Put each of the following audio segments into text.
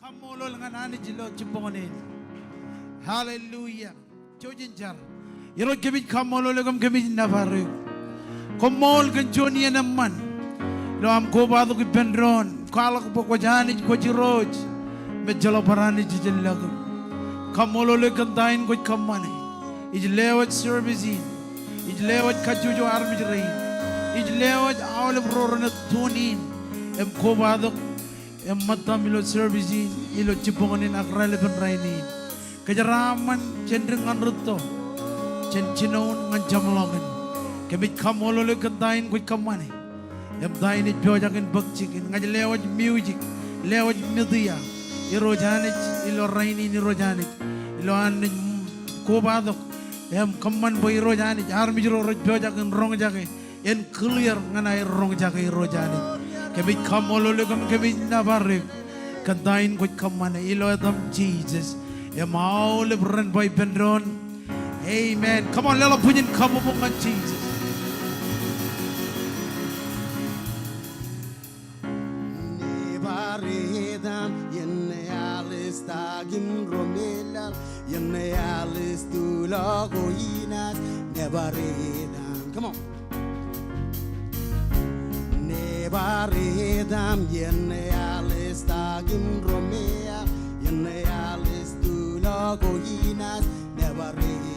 kamolol nga nani jilo chipongonin. Hallelujah. Chojinjar. Yero kebit kamolol gam kebit nabaru. Komol kan Johnny naman. Lo am ko bado ki pendron. Kala ko ko jani ko jiroj. Medjalo parani jijilag. Kamolol kan dain ko kamane. Ijlewat servicing. Ijlewat kajujo army rain. Ijlewat awle brorna tunin. Em ko bado em matam ilo servicing ilo chipongonin akrale ben rainin. Kejaraman cenderungan ruto. Cincinaun ngan jamlongan. Kebit kamolol kan dain ko kamane. Em dain it jojakin bakchikin ngaj lewat music, lewat media. Iro janit ilo rainin iro janit. Ilo an ko bado em kaman boy iro janit army iro jojakin rong jake. En clear nganai rong jake iro janit. Kebit kamolol kam kebit nabarek. Kantain ko kamane ilo adam Jesus. Em all run by pendron. Amen. Come on, lelo punyin kamu bungan Jesus. Nebaredam yenne alis tagim romelal yenne alis tulago inas nebaredam. Come on. Nebaredam yenne alis tagim romea yenne alis tulago inas nebaredam.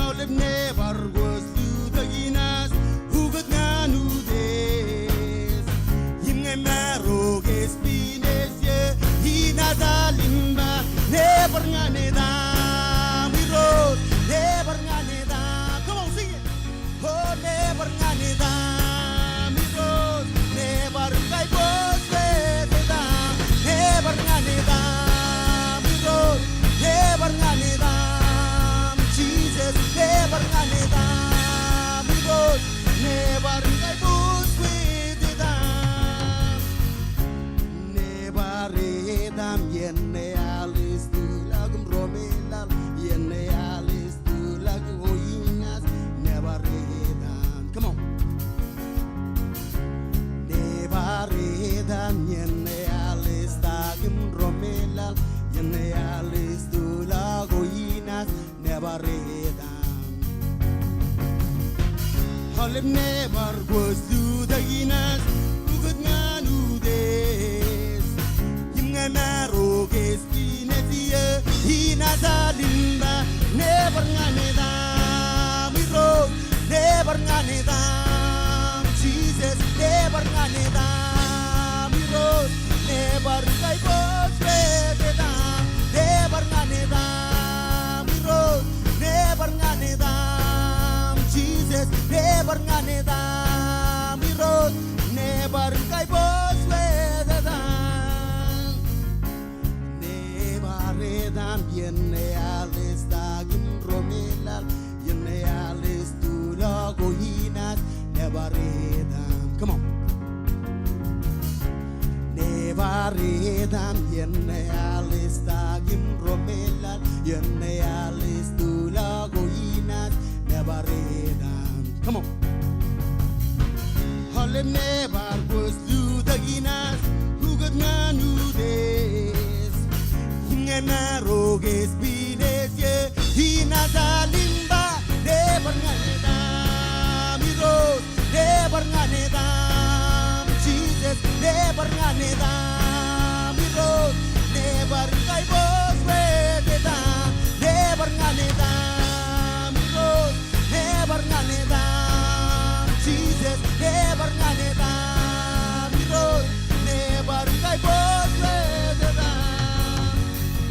Olip nebar was to the Guinness, who could not do this. Him a marrow, guess Pines, he not a limba, never ganeda, we rode, never ganeda. Come on, sing it. Oh, never ganeda, we rode, never guy was down, never ganeda, we rode, never ganeda. Never ganeda, we rode. Never I was with it. Never redam yenne alis tu lagum romela yenne alis tu lagum oinas. Never redam, come on. Never redam yenne alis tagum romela yenne alis tu lagum oinas. Never redam. Olip never goes to the Guinness, who could not do this. Him a marrow, guess Pinesia, he not a limba, never ganeda, we rode, never ganeda, Jesus, never ganeda, we rode, never I was ready, never ganeda, we rode, never ganeda. Jesus, never ganeda, we rode, never kai bos wedan, never redam yenne alis tagim romelal, yenne alis tu lago hinas, never redam. Come on. Never redam yenne alis tagim romelal, yenne alis tu lago hinas, never redam. Come on. Olip never was to the Guinness, who could not do this. Hinga narrow guess Pines, he not a limba, never ganeda, we rode, never ganeda, Jesus, never ganeda, we rode, never I was ready, never ganeda, we rode, never ganeda. Jesus, never ganeda, we rode, never I was ready.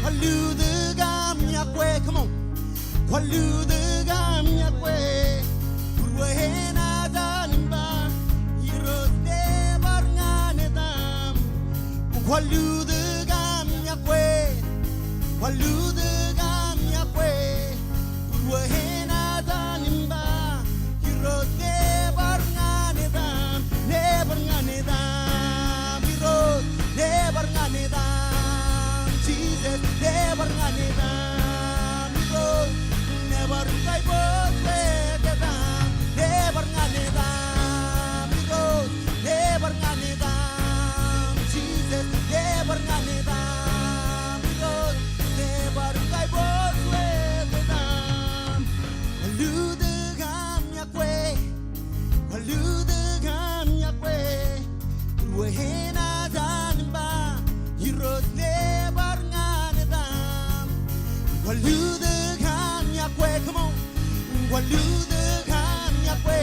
Walu the gam yakwe, come on. Walu the gam yakwe, Urwehena zanimba, he rode never ganeda. Walu the gam yakwe, walu the gam yakwe, Urwehena zanimba, he rode never ganeda, never ganeda, we rode, never ganeda, Jesus, never ganeda, we rode, never I was ready, never ganeda, we rode, never ganeda, waludahan yakwe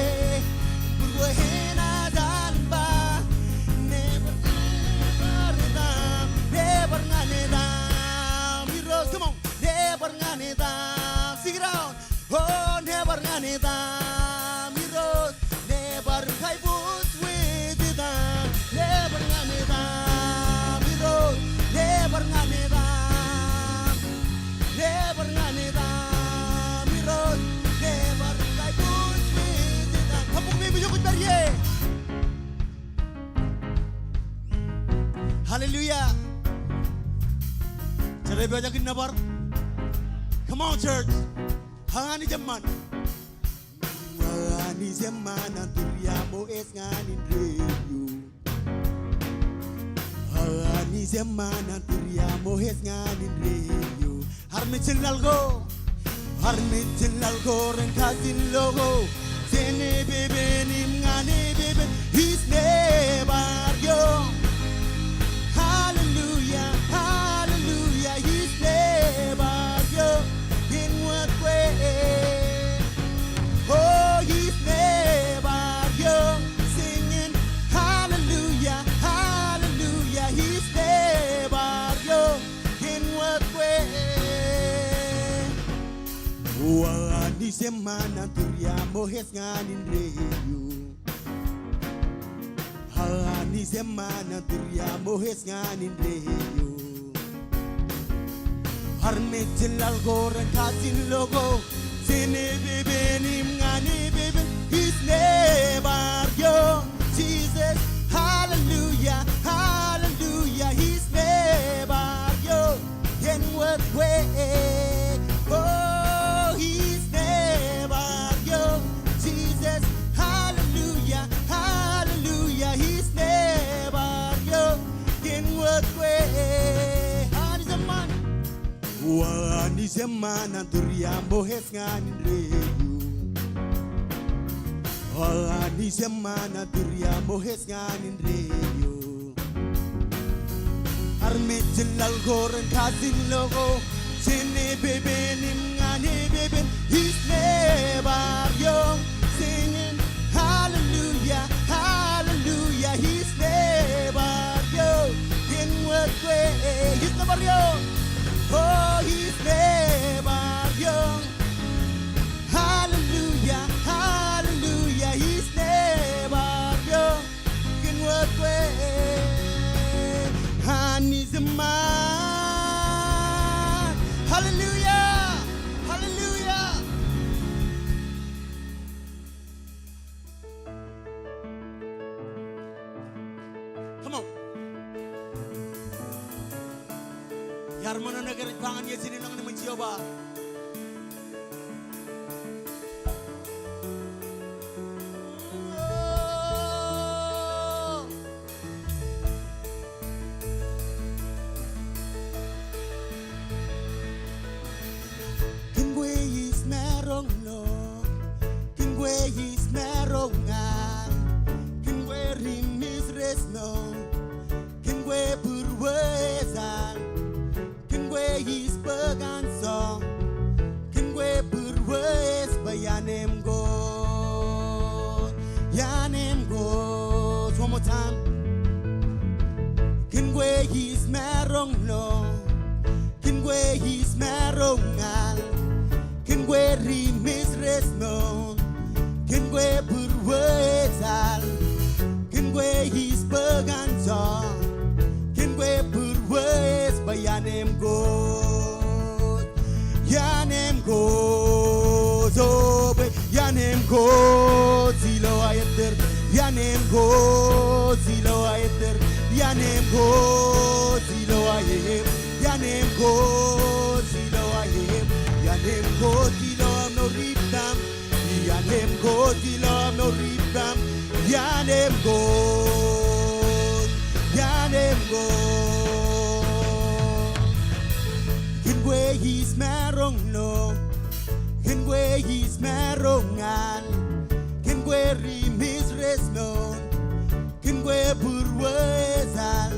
burwahena zanba never nganedam heroes come on never nganedam sing it out oh never nganedam heroes never kaibut with them never nganedam heroes never nganedam never nganedam heroes never kaibut with them kapung mi bujukut bariye hallelujah cerai bajakin nabar come on church hangani zaman hangani zaman anturiamo es nganin reyu hangani zaman anturiamo es nganin reyu harme chelal go renkasin logo sene bebe nim ngane bebe his never yo hallelujah hallelujah his never yo in what way oh his never yo singing hallelujah hallelujah his never yo in what way wani semana turiamo nganin reyu hani semana turiamo nganin reyu harme chelal goren kasin logo sene bebe nim ngani bebe his never yo Jesus hallelujah hallelujah his never yo in what way oh his never yo Jesus hallelujah hallelujah his never yo in what way wani semana turiamo nganin reyu wani semana turiamo nganin reyu arme chelal goren kasin logo sene bebe nim ngane bebe his never young singing hallelujah hallelujah his never young in what way his never young oh his never young hallelujah hallelujah his never young in what way honey zaman hallelujah hallelujah come on yar mana negara pangan ya sini nang naman Jehovah Kingwe is merong no Kingwe is merong ngang Kingwe rimis resno Kingwe burwezan Kingwe is pegansong Kingwe burwez bayanem God Yanem God one more time Kingwe is merong no Kingwe is merong ngang Kingwe rimis resno Kingwe burwezal Kingwe is pegansong Kingwe burwez bayanem God Yanem God oh Yanem God zilo ayeter Yanem God zilo ayeter Yanem God zilo ayem Yanem God zilo ayem Yanem God zilo no riptam Yanem God zilo no riptam Yanem God Yanem God Kingwe is merong no Kingwe is merongan Kingwe rimis resnon Kingwe burwezal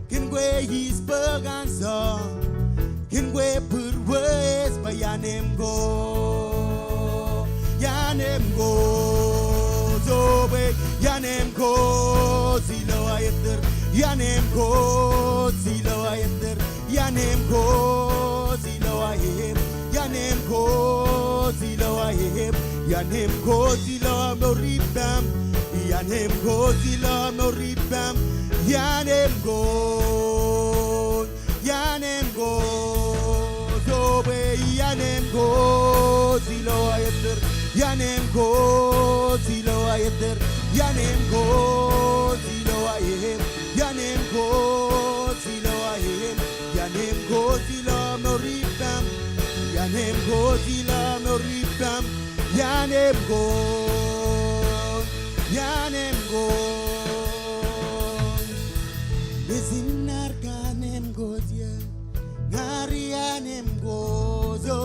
Kingwe is pegansong Kingwe burwez bayanem God God silo ayter your name God silo ayem your name God silo ayem your name God silo moribam your name God silo moribam your name God your name God so be your name God silo ayter your name God silo ayter your name God silo ayem your name God silo ayem your name God silo moribam your name God silo moribam your name God your name God Nesinar kanem godia Narianem gozo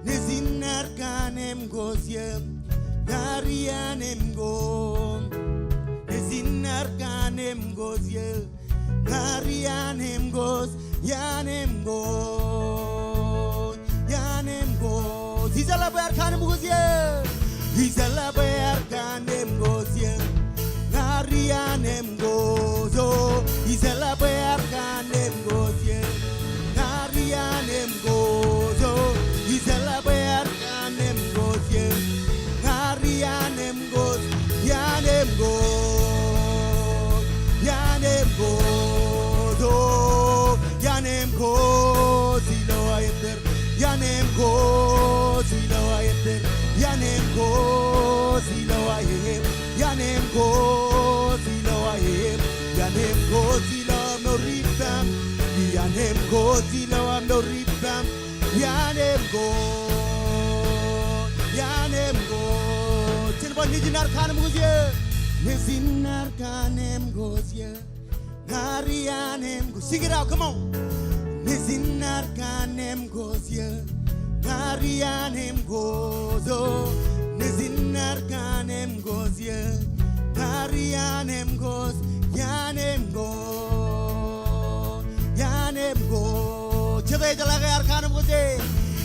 Nesinar kanem godia Narianem go Nesinar kanem godia Narianem goz Yanem go Yanem go Zizala bayar kanem godia Zizala bayar kanem godia Narianem gozo Isela bayar kanem gozie Narianem gozo Isela bayar kanem gozie Narianem goz Yanem goz Yanem gozo Yanem goz Ilo ayeter Yanem goz Ilo ayeter Yanem goz Ilo ayem Yanem goz Ilo ayem Yanem goz Ilo moribam Yanem goz Ilo moribam Yanem goz Tilbon nijinar kanem gozye Nizinar kanem gozye Narianem goz Sing it out, come on Nizinar kanem gozye Narianem gozo Nizinar kanem gozye Narianem goz Yanem go Yanem go Chede jala gayar kanem gozye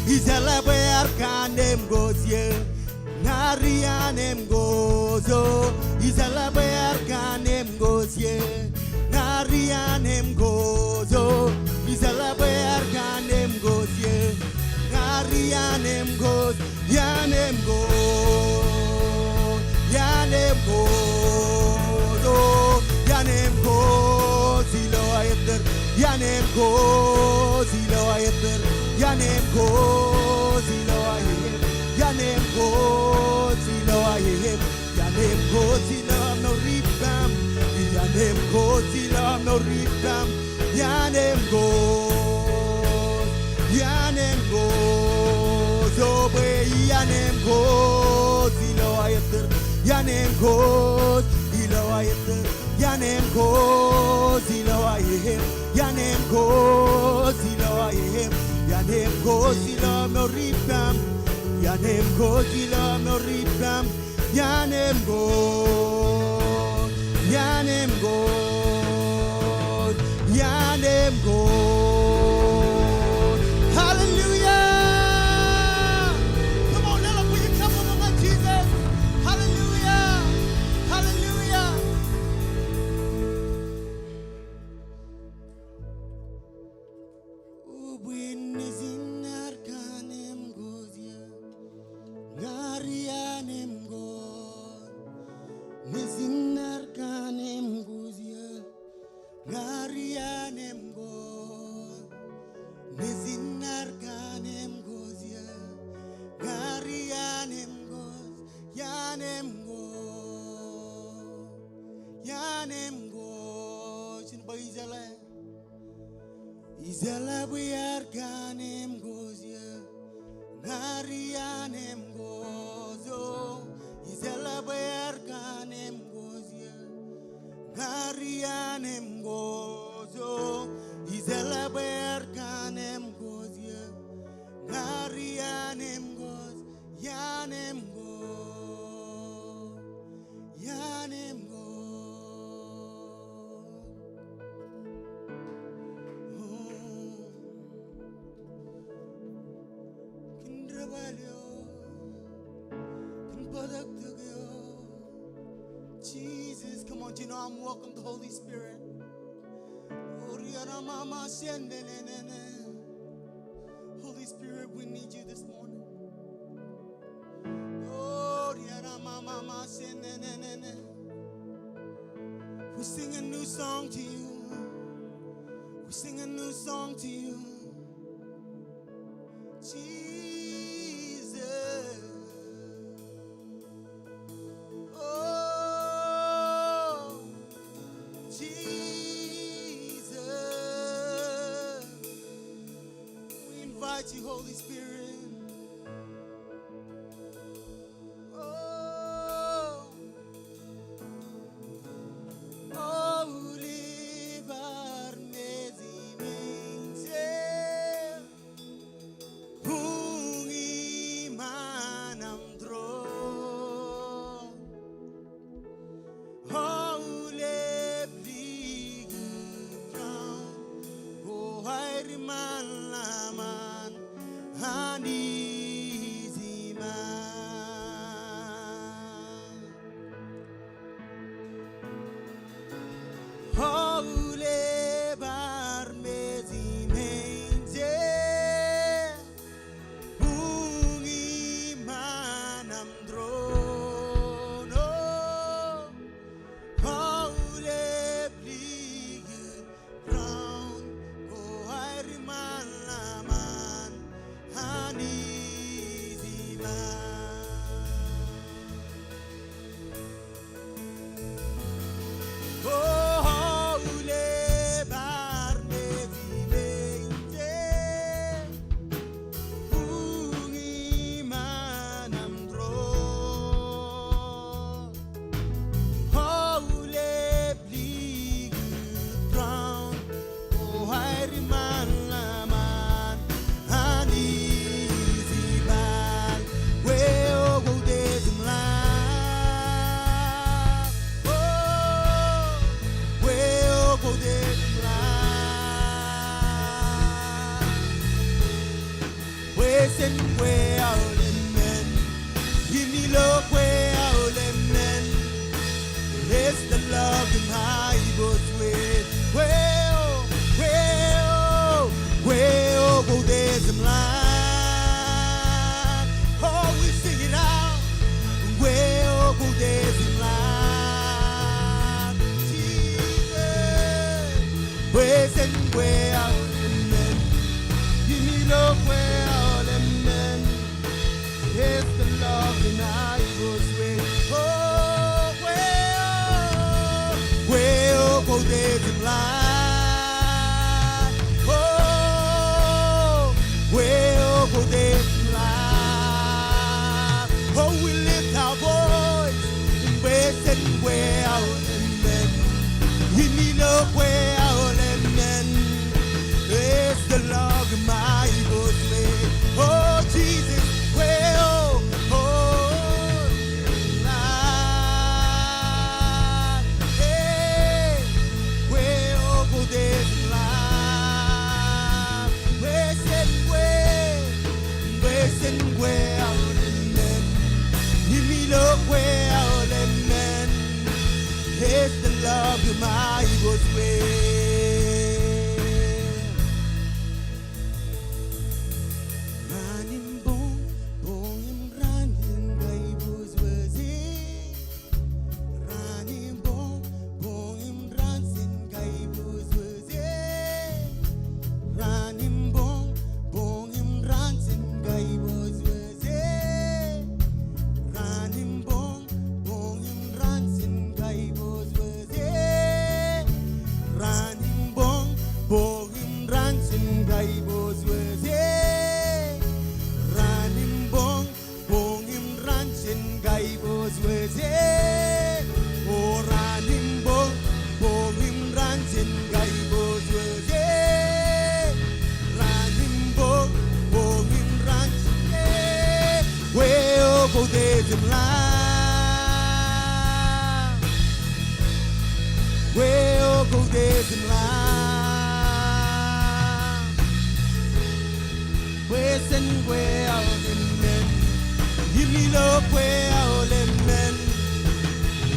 Izala bayar kanem gozye Narianem gozo Izala bayar kanem gozye Narianem gozo Izala bayar kanem gozye Narianem goz Yanem go Yanem go Yanem go Zilo ayeter Yanem go Zilo ayeter Yanem go Zilo ayem Yanem go Zilo ayem Yanem go Zilo no ribam Yanem go Zilo no ribam Yanem go Yanem go Zobe Yanem go Zilo ayeter Yanem go Zilo ayeter Yanem go Zilo ayem Yanem go Zilo ayem Yanem go Zilo no ribam Yanem go Zilo no ribam Yanem go Yanem go Yanem go Hallelujah Come on now put your cup on Jesus Hallelujah Hallelujah Ubin nizinar kanem gozya Narianem god Nizinar kanem gozya Narianem god Nizinar kanem gozya Narianem god Yanem god Yanem god Sino ba izala Izala buyar kanem gozya Narianem gozo Izala buyar kanem gozya Narianem gozo Izala buyar kanem gozya Narianem goz Yanem go Yanem go Jesus, come on, do you know I'm welcome the Holy Spirit? Holy Spirit, we need you this morning. We sing a new song to you. We sing a new song to you. Jesus. Oh, Jesus. We invite you, Holy Spirit.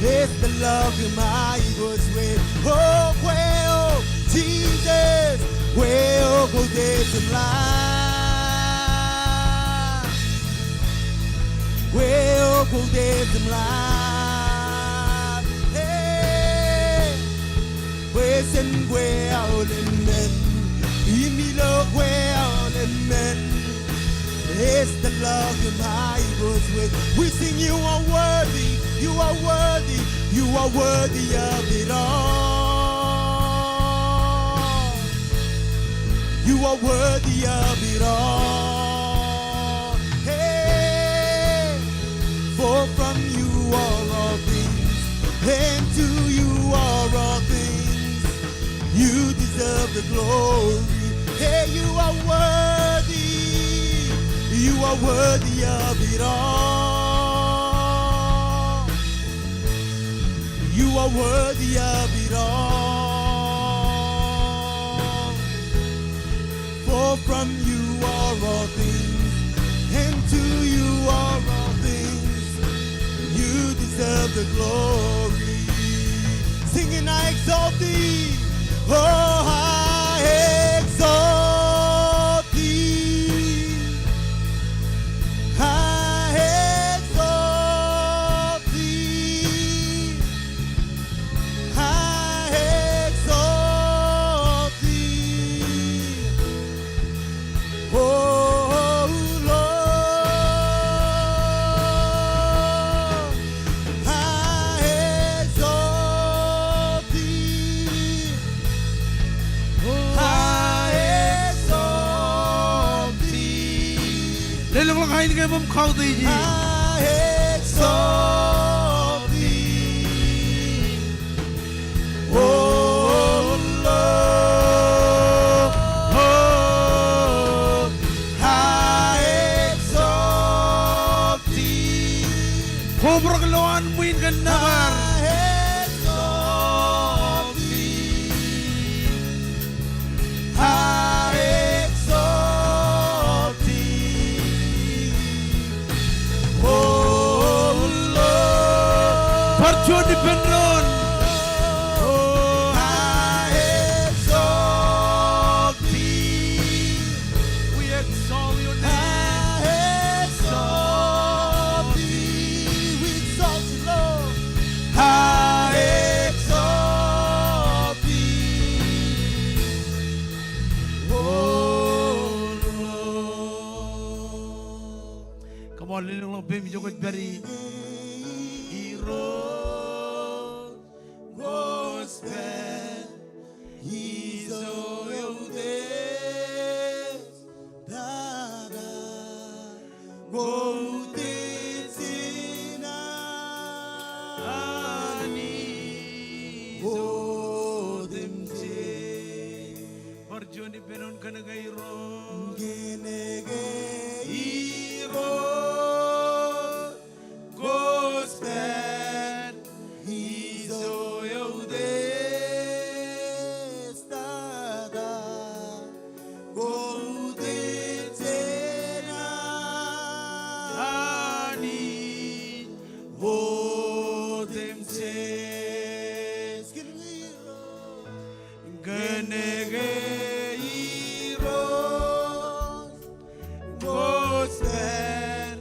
It's the love in my was with. Oh, well, Jesus. some light. Well, go there's some light. Hey, where's and where all the men? Give me love where all the men. It's the love that I was with. We sing you are worthy, you are worthy, you are worthy of it all. You are worthy of it all. Hey, for from you are all things, and to you are all things. You deserve the glory. Hey, you are worthy. You are worthy of it all. You are worthy of it all. For from you are all things, and to you are all things. You deserve the glory. Singing, I exalt thee. Oh, I exalt thee. I exalt thee. I exalt thee. Oh Lord, I exalt thee. I exalt thee. Lelong lang kain kayo mong kau di ji. I exalt thee. Oh Lord, I exalt thee. Kobra kalawan mo yun kan nabar. I exalt thee. I exalt thee. Oh Lord, Parchon di Penron. I exalt thee. We exalt your I name. exalt thee. We exalt you, Lord. I exalt thee. Oh Lord. Come on, lelong lang bim jogot beri. Hero gospel, he's all this. Dada, go Parchon di Penron kan gairo. Gospel, he's all this. Dada, go Ani. Vodem says, Genegeiros. Gospel.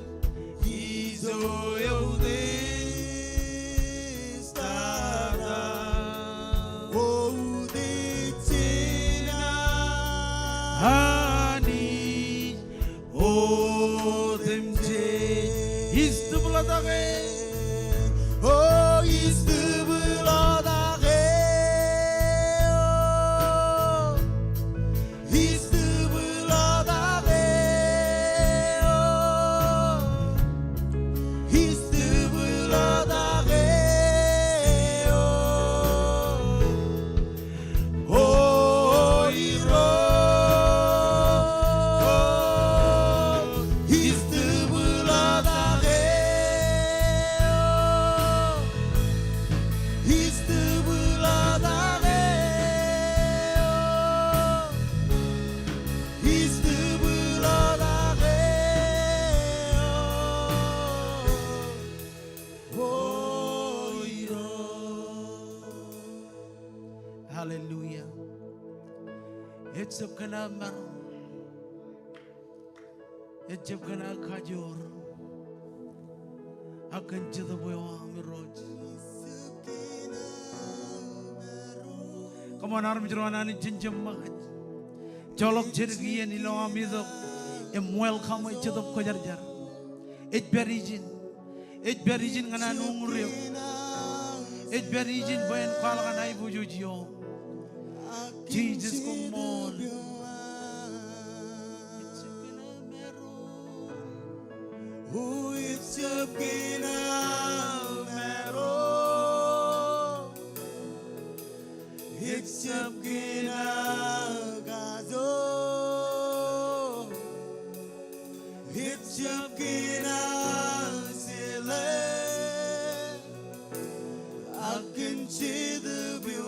he's all this. Dada, Vodem Ani. Odem je. İstanbul'a da gel. Oh, he's the blood of hell. He's the blood of hell. He's the blood of hell. Oh, he rose. He's the blood of hell. He's the blood of hell. He's the blood of hell. Oh, he rose. Hallelujah. It's a kanamar. Ejab kana kajor. Akan cita boya miroj. Kamu narum jeroana ni jinjam makat. Jolok jergi ni lo amido. Emuel kamu cita kojar-jar. Ejberijin ngana nungriyo. Ejberijin boyan kala kana ibu jujiyo. Jesus come on. Who is your mero? It's your gazo. It's your sile. I can see the view.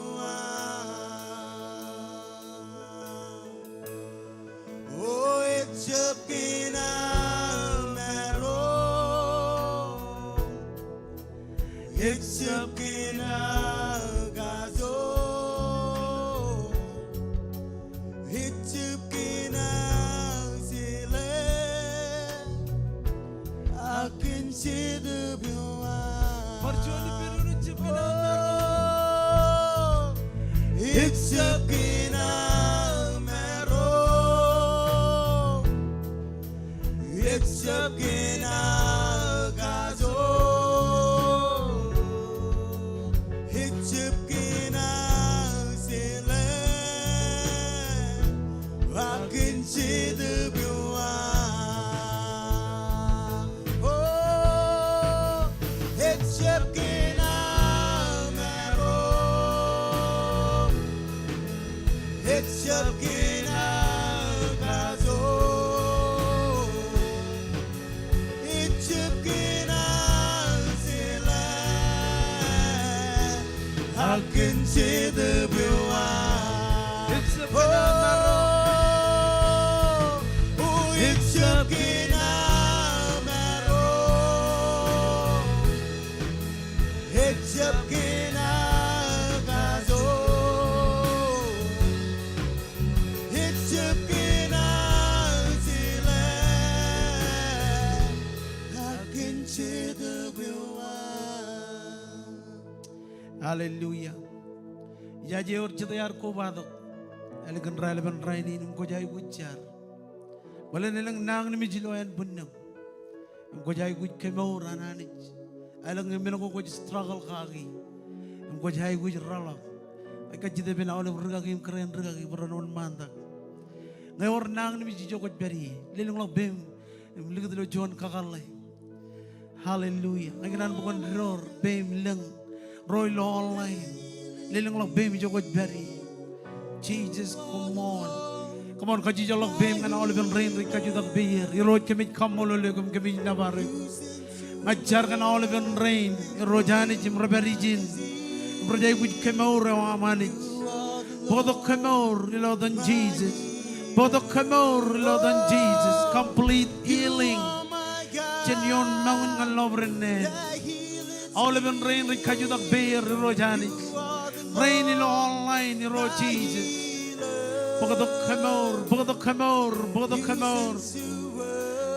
Oh, it's your it's a gazo. It's a sile. I can see the view. It's a mero. It's a gazo. See the view. Oh, it's your mero. It's your gazo. It's your sile. I can see the view. It's a it's your mero. It's your gazo. It's your sile. I can see the view. Hallelujah. Jaje or cita yar ko badok. Elegan relevan raini num ko jai gujar. Wala nilang nang ni mijiloyan bunam. Ko jai guj kemo rananich. Alang ngemeno ko struggle kagi. Ko jai guj rala. Ay kajide bina ole rugagi keren rugagi beranon mandak. Ngayor nang ni mijijo ko beri. Lilang lo bem. Ligad lo John kakalay. Hallelujah. Ngayon bukan ror bem lang. Roy lo online. Lilang lo bem jo ko beri. Jesus, come on. Come on, kaji jalok bem ngana oliven rain kaji dak beer. Iroj kemit kamolo legum kemit nabaru. Ngajar ngana oliven rain. Irojani jim raberijin. Brojai kuj kemor amani. Bodo kemor ilo dan Jesus. Bodo kemor ilo dan Jesus. Complete healing. Jenyon maun ngan lovrene. Oliven rain kaji dak beer irojani. Rain ilo online iro Jesus. Bodo kemor, bodo kemor, bodo kemor,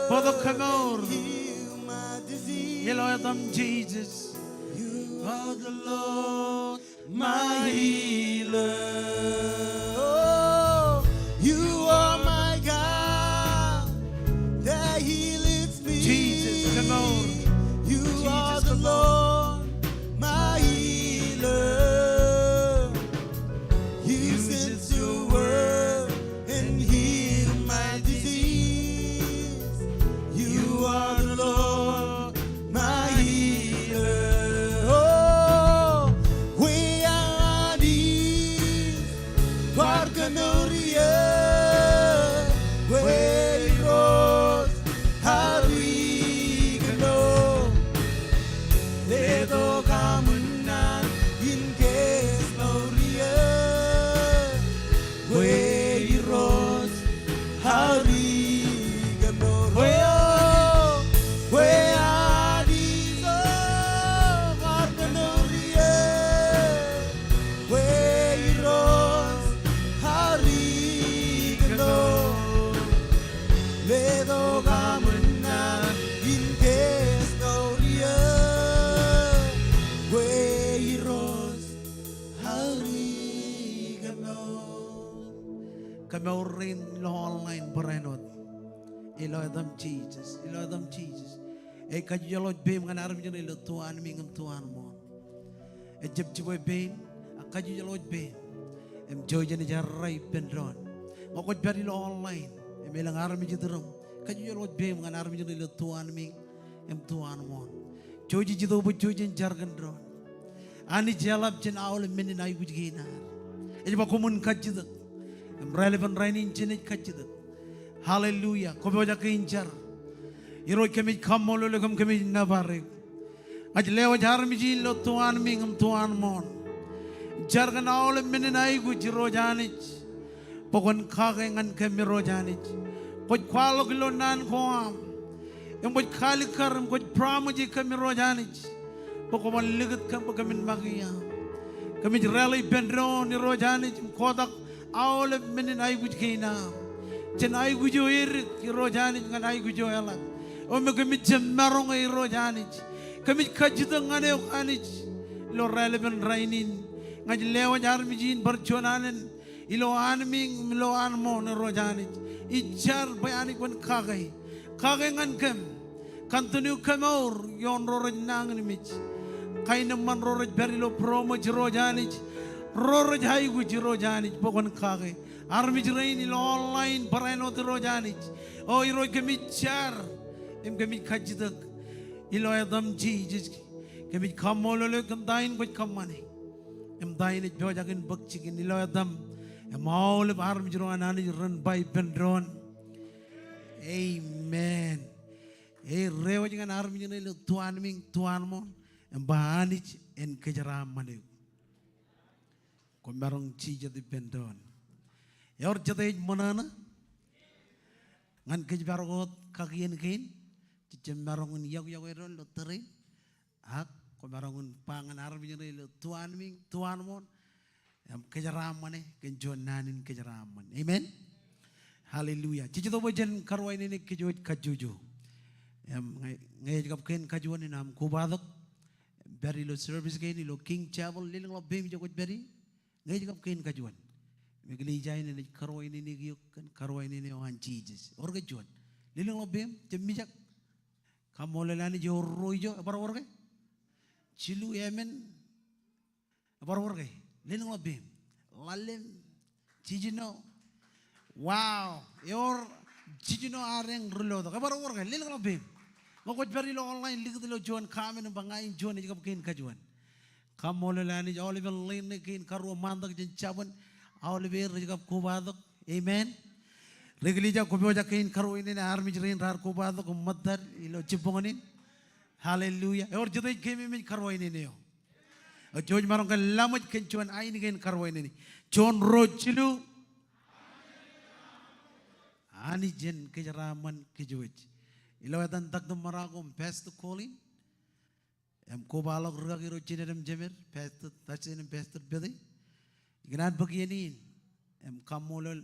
bodo kemor. Ilo adam Jesus. You are the Lord, my healer. Oh, you are my God, that healeth me. Jesus, come on. You Jesus, are the Lord, my healer. You sent your word and healed my disease. You are the Lord, my healer. Oh, we are these, Barcanoria, where it rose, how we can know. Ledo kamunan in Gloria, where it rose, how we can know. Where are these, Barcanoria, where it rose, how we kami orin lo online berenot. Ilo adam Jesus, ilo adam Jesus. Kaju jaloj bem kan aram jene lo Tuhan mingam Tuhan mo. Jeb jeboy bem, kaju jaloj bem. Joy jene jarai pendron. Ngokot bari lo online. Melang aram jederum. Kaju jaloj bem kan aram jene lo Tuhan mingam Tuhan mo. Joy jido bu joy jen jargan dron. Ani jalab jen awal menin ay gujginar. Ejba kumun kajidak. Relevant rainin jenet kajidak. Hallelujah. Kobe wajah keincar. Iro kami kamolo legam kami nabare. Aj lewa jar mijin lo Tuhan mingam Tuhan mon. Jargan awal meninai guji rojanich. Pokon kagengan kami rojanich. Koj kwalo kilo nan koam. Yang koj kali karam koj pramuji kami rojanich. Pokon ligat kami magia. Kami rally bendron ni rojanich kodak awal meninai guji kina. Jen ay gujo irik rojani ngan ay gujo elat. Ome kami jemarong ay rojani. Kami kajitang ngane ok anich. Lo relevant rainin. Ngaj lewa jar mijin berjonanen. Ilo anming lo anmo na rojani. Ijar bayani kon kagay. Kagay ngan kem. Kantunu kemaur yon roroj nangan mich. Kay naman roroj berilo promo jirojani. Roroj hay guji rojani pokon kagay. Armi jerain ilo online pareno terojani. Oh iro kami car, kami kajidak. Ilo adam Jesus, kami kamolo le kandain kau kamane. Dain it jojakin bakcikin ilo adam. Mau le armi jeroan ani run by pendron. Amen. Rewa jangan armi jeroan ilo tuan ming tuan mon. Bahanich en kejaram mane. Kau barang cija di pendron. Yor jatay manana ngan kejbarogot kakian kain cicem barongun yaw eron lo terin hak ko barongun pangan arbi jere lo tuan ming tuan mon kejaramane kenjon nanin kejaraman amen haleluya cici to bojen karwai ini kejoj kajuju ngay kap kain kajuan ni nam kubadok beri lo service kain lo king chapel liling lo bem jokot beri ngay kap kain kajuan Megli jai ni karwai ni giyok kan karwai ni orang Jesus. Orga juan. Lilang lobem jemijak. Kamu lelani jo roijo apa orga? Cilu yemen apa orga? Lilang lobem. Lalem cijino. Wow. Yor cijino areng rulo. Apa orga? Lilang lobem. Ngokot beri lo online lihat lo juan kami nambangain juan ni jika kain kajuan. Kamu lelani jo oliver lain ni kain karwa mandak jencaban. Awal ber jagab kubadok, amen. Regli jagab kubo jakain karo ini na army jerain rar kubadok umadar ilo ciponganin, hallelujah. Or jodoh kami min karo ini neo. Joj marong kan lamaj kencuan ain kain karo ini. John Rochilu, ani jen kejaraman kejoj. Ilo atan tak dum maragom pest calling. Kubalok rugagi rochinedem jemer pest tachinem pest bedi. Ignat bagianin kamolol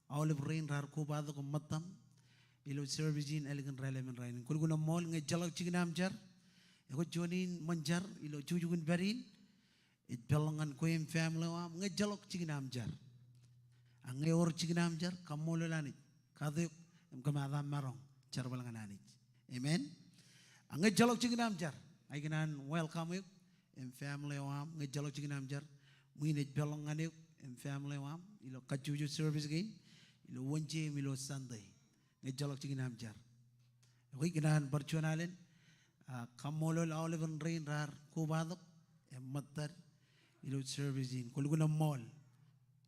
olive rain rar ko bado ko matam ilo servicin elegant relevant rain kul guna mol nge jalak chignam jar ko jonin manjar ilo chujugun berin it belangan ko em family wa nge jalak chignam jar ange or chignam jar kamolol ani kaduk kamada marong jar belangan ani amen ange jalak chignam jar ay ganan welcome you em family wa nge jalak chignam jar Minit belongan yuk, family wam, ilo kajuju service gain, ilo wanje milo Sunday, ngejalak cingin amjar. Oke kinahan percuanalen, kamolol olive rain rar kubadok, matar, ilo service gain, kalau guna mall,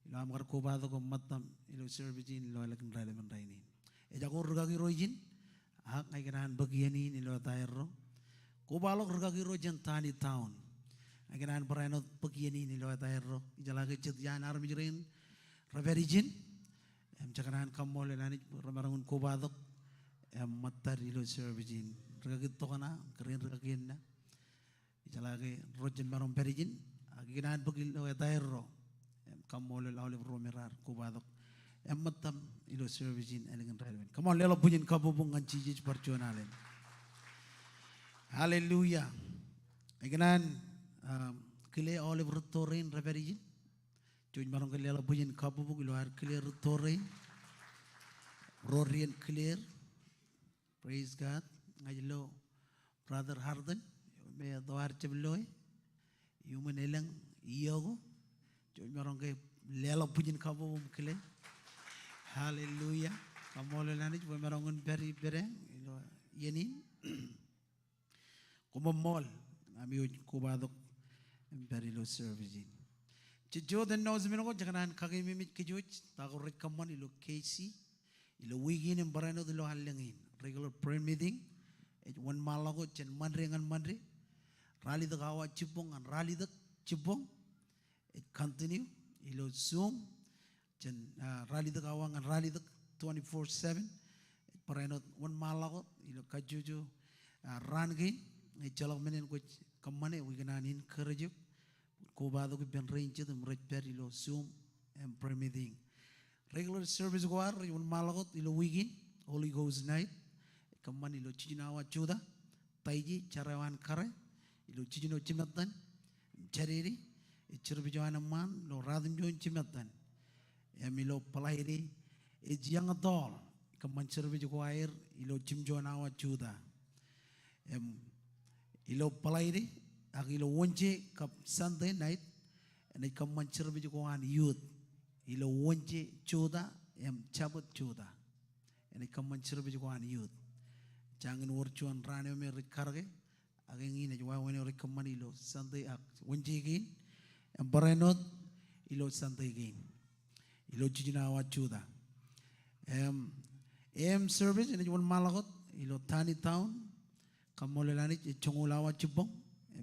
ilo amkar kubadok matam, ilo service gain, ilo alakin relevant rainin. Jago rugagi rojin, ngay kinahan bagianin ilo tayro, kubalok rugagi rojin tani town. Akan peranot bagian ini lo tayro ijalage cet yan armi jeren raverijin cakaran kamol lani ramarun kubadok matar ilo servicin ragit to kana keren ragin na ijalage rojen marom perijin akan bagil lo tayro kamol lawle romerar kubadok matam ilo servicin elegan relevant kamol lelo bunyin kabubungan cijij percuanalen haleluya akan kile olive rotorin reverijin Join marong kelela pujen kapu bu kilo ar clear tore. Rorian clear. Praise God. Ngajlo brother Harden. Me doar cebloy. Human elang iyogo. Join marong ke lela pujen kapu bu kile. Hallelujah. Kamole lanich bu marongun beri bereng. Yenin. Kuma mall. Ami uj kubadok beri lo servicing. Cijo dan nau zemino ko jangan kaki mimit kejuj tahu rekaman ilo Casey ilo weekend yang barano ilo halengin regular prayer meeting one malago jen mandre ngan mandre rally dak awa cipong an rally dak cipong it continue ilo zoom jen rally dak awa ngan rally dak 24/7 barano one malago ilo kajuju ran gain jalak menen ko kamane weekend an encourage you. Kubado ko ben range the red berry lo zoom and prayer meeting. Regular service ko ar yung malagot ilo weekend Holy Ghost night. Kaman ilo chinawa chuda taiji charawan kare ilo chino chimatan chariri ichirbijoan man lo radim join chimatan. Emilo palairi ijang adol kaman service ko air ilo chimjoanawa chuda. Ilo palairi Agilo wonje kap Sunday night, and I come mancher with you on youth. Ilo wonje choda, chabot choda, and I come mancher with you on youth. Jangan worchu and rane me recarge, again in a when you recommend ilo Sunday wonje again, and baranot ilo Sunday again. Ilo chinawa choda. Service and one malagot, ilo tani town, kamolelani chongulawa chibong.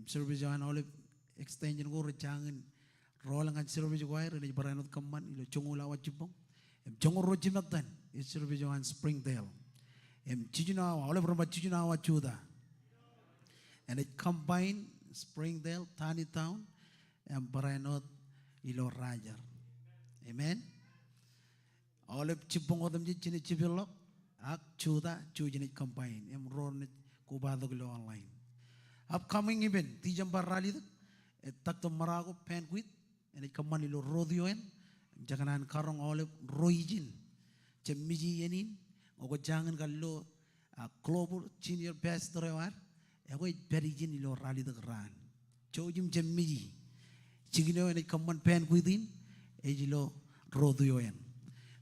Service jalan oleh extension ko recangin rolangan service ko air ni baranot kaman ilo chongula wajibong chongoro jimatan service jalan Springdale chijuna oleh berapa chijuna wajuda and it combine Springdale Tani Town and baranot ilo Rajar amen oleh cipong odam jini cipilok ak chuda chujini combine ron kubado kilo online. Upcoming event, Tijambar Rally, Takto Marago, Penquit, and it Kamanilo Rodioen, Jaganan Karong Olive, Roijin, Chemiji Yenin, Ogojangan Galo, a global senior pastor, a way Perijin ilo Rally the Gran. Chojim Chemiji, Chigino and it Kaman Penquitin, Ejilo Rodioen.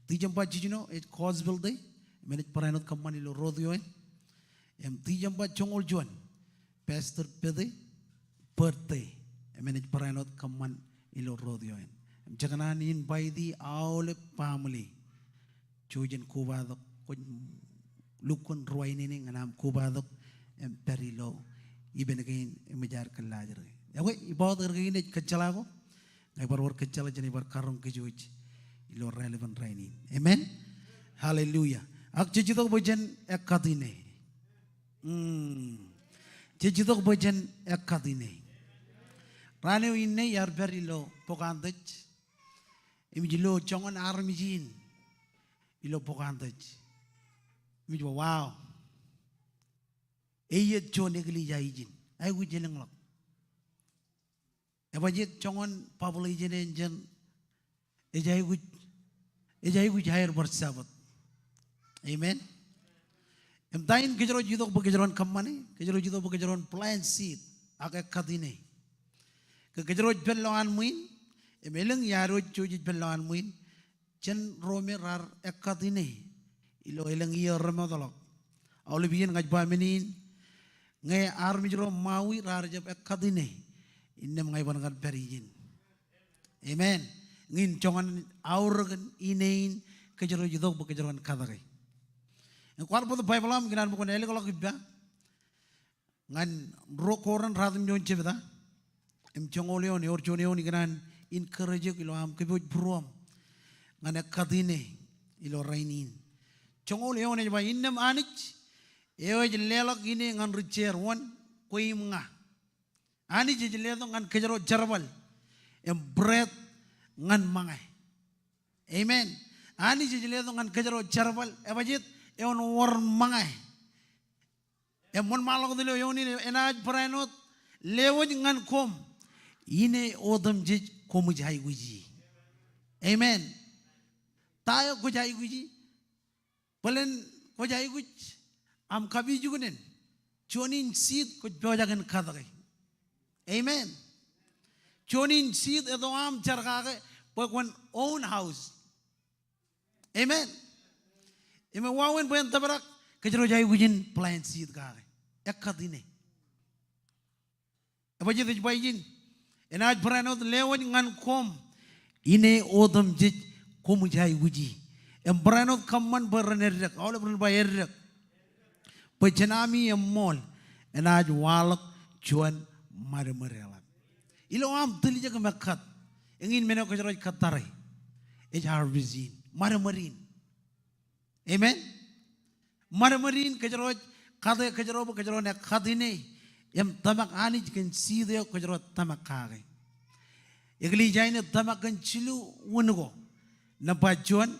Tijamba Chigino, it Cosville Day, Minute Paranot Kamanilo Rodioen, and Tijamba Chongol Juan. Pastor Pede birthday. I mean it paranot kaman ilo rodioen. Jaganan in by the all family. Chujen kubadok lukun ruainin and am kubadok and perilo even again imajar kalajar. Away about the again at Kachalago. Never work Kachalaj and never karong kijuich ilo relevant training. Amen. Hallelujah. Akchito bojan ekatine. Jejidok bojan ekadine. Rane inne yar berilo pokandaj. Imijilo chongan armijin. Ilo pokandaj. Imijwa wow. Eyet chonegli jaijin. Ay gujeleng lok. Ebajet chongan population engine. Ejai guj higher bersabat. Amen. Emtain kejero jidok bekejeron kamane, kejero jidok bekejeron plan seed, agak kadine. Kejero beloan muin, emeleng yaro cuci beloan muin, jen rome rar ekadine, ilo eleng iya remadolok. Awal bikin ngaj bamenin, ngai armi jero maui rar jab ekadine, innem ngai bangat berijin. Amen. Ngin congan aurgen inein kejero jidok bekejeron kadare. Kuar pada Bible am ginan bukan ele kalau kita ngan rokoran radem jon cebeda chongoleo ni or choneo ni ganan encourage ilo am kebo pruam ngane kadine ilo rainin chongoleo ni ba innem anich ewe jelelok ini ngan richer one koi mga ani jelelok ngan kejero jarbal bread ngan mangai amen ani jelelok ngan kejero jarbal ebajit ewan war mangai emon malok dilo yoni enaj pranot lewoj ngan kom ine odam jej komu jai guji Amen. Tayo ko jai guji. Palen ko jai guj. Am kabi jugunen. Chonin seed ko jojagan kadagay. Amen. Chonin seed edo am charkake pagwan own house. Amen. Ima wawen pen tabrak kajro jai gujin plant seed kake. Ekadine. Apa jadi bajin? Enaj beranot lewat ngan kom. Ine odam jij kom jai guji. Em beranot kaman beranerdak. Awal beran bayardak. Pecenami em mall. Enaj walak cuan mare-marelan. Ilo am teli jaga makat. Ingin menok kajro katarai. Harvestin. Mare-marin. Amen. Mare-marin kajro kajro nak kadine. Yang tamak ani jikan sida kajro tamak kage. Igli jaine tamak kan cilu wunugo. Nampajuan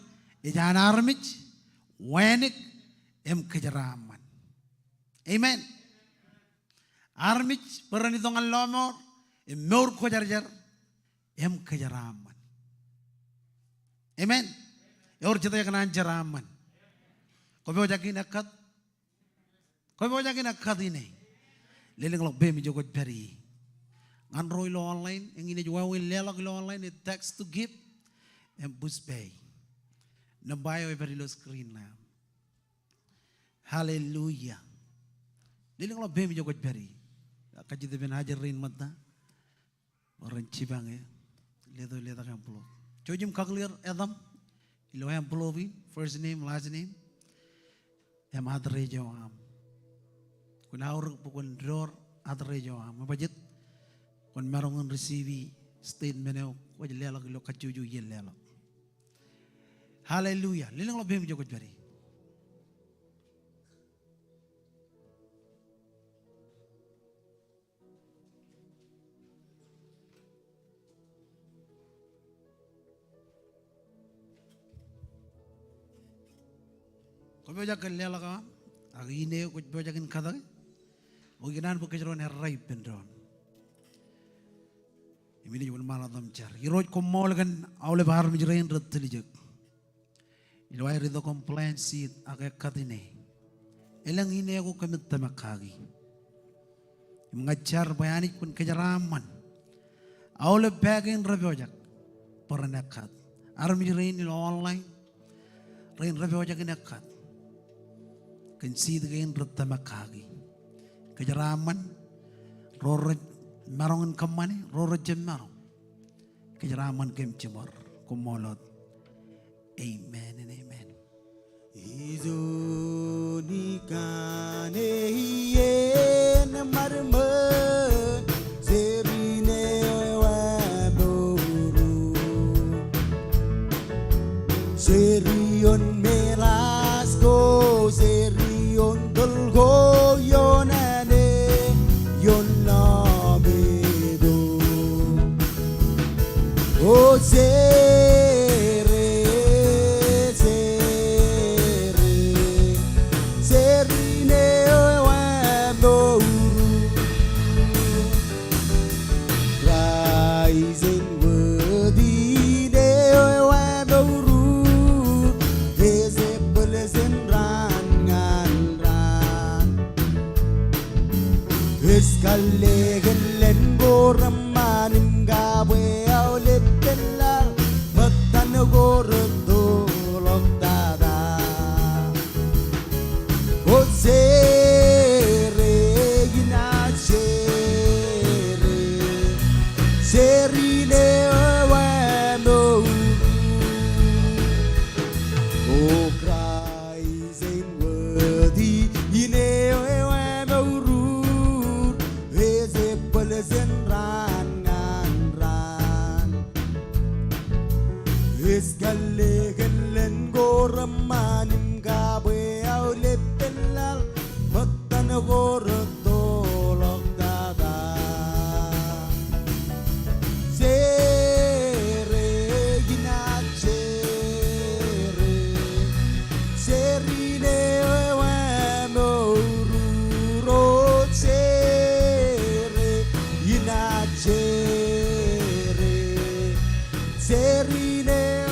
ijan armij wenik em kajaraman. Amen. Armij perani tongan lomor em meur kojarjar em kajaraman. Amen. Yor cita yang kena jaraman. Kau bawa jakin akad. Kau bawa jakin akad ini. Leleng lok bemi jogot beri. Ngan roy lo online, yang ini juga wil lelak lo online, it text to give, and boost pay. Nabayo beri lo screen lah. Hallelujah. Leleng lok bemi jogot beri. Kaji tu ben hajar rin mata. Orang cibang ya. Ledo yang pulau. Cojim kaklir Adam. Ilo yang pulau bi. First name, last name. Yang hadre jawam. Kun aur pukun dror hadre jawam. Mabajit. Kun marungan receive statement eu. Wajib lelak lo kacuju yel lelak. Hallelujah. Leleng lo bem jogot beri. Kau baca kelihatan kan? Agi ini kau baca kan kata kan? Oginan bukan ceron herai pendron. Ini juga malah tamcar. Iroj kau mau kan awal bahar menjerain retilijak. Ilawai rido komplain seat agak kat ini. Elang ini aku kami tamak kagi. Mengajar bayanik pun kejaraman. Awal bagian rabi ojak pernah kat. Armi jerain ilo online. Rain rabi ojak ini kat. Kensid gain retamak kagi. Kejaraman rorot marongan kamani rorot jemmarong. Kejaraman kem cemar kumolot. Amen and amen. Izoni kane yen marmen serine waburu serion melasco serion dolgo yonane yonamedo o Kalegen goramanin gawe aulit telar matan gordo loktada o sere gina serine wano o cries in worthy ine Galegen goramanin gawe aulit telar matan gordo loktada sere gina serine wano ro sere gina serine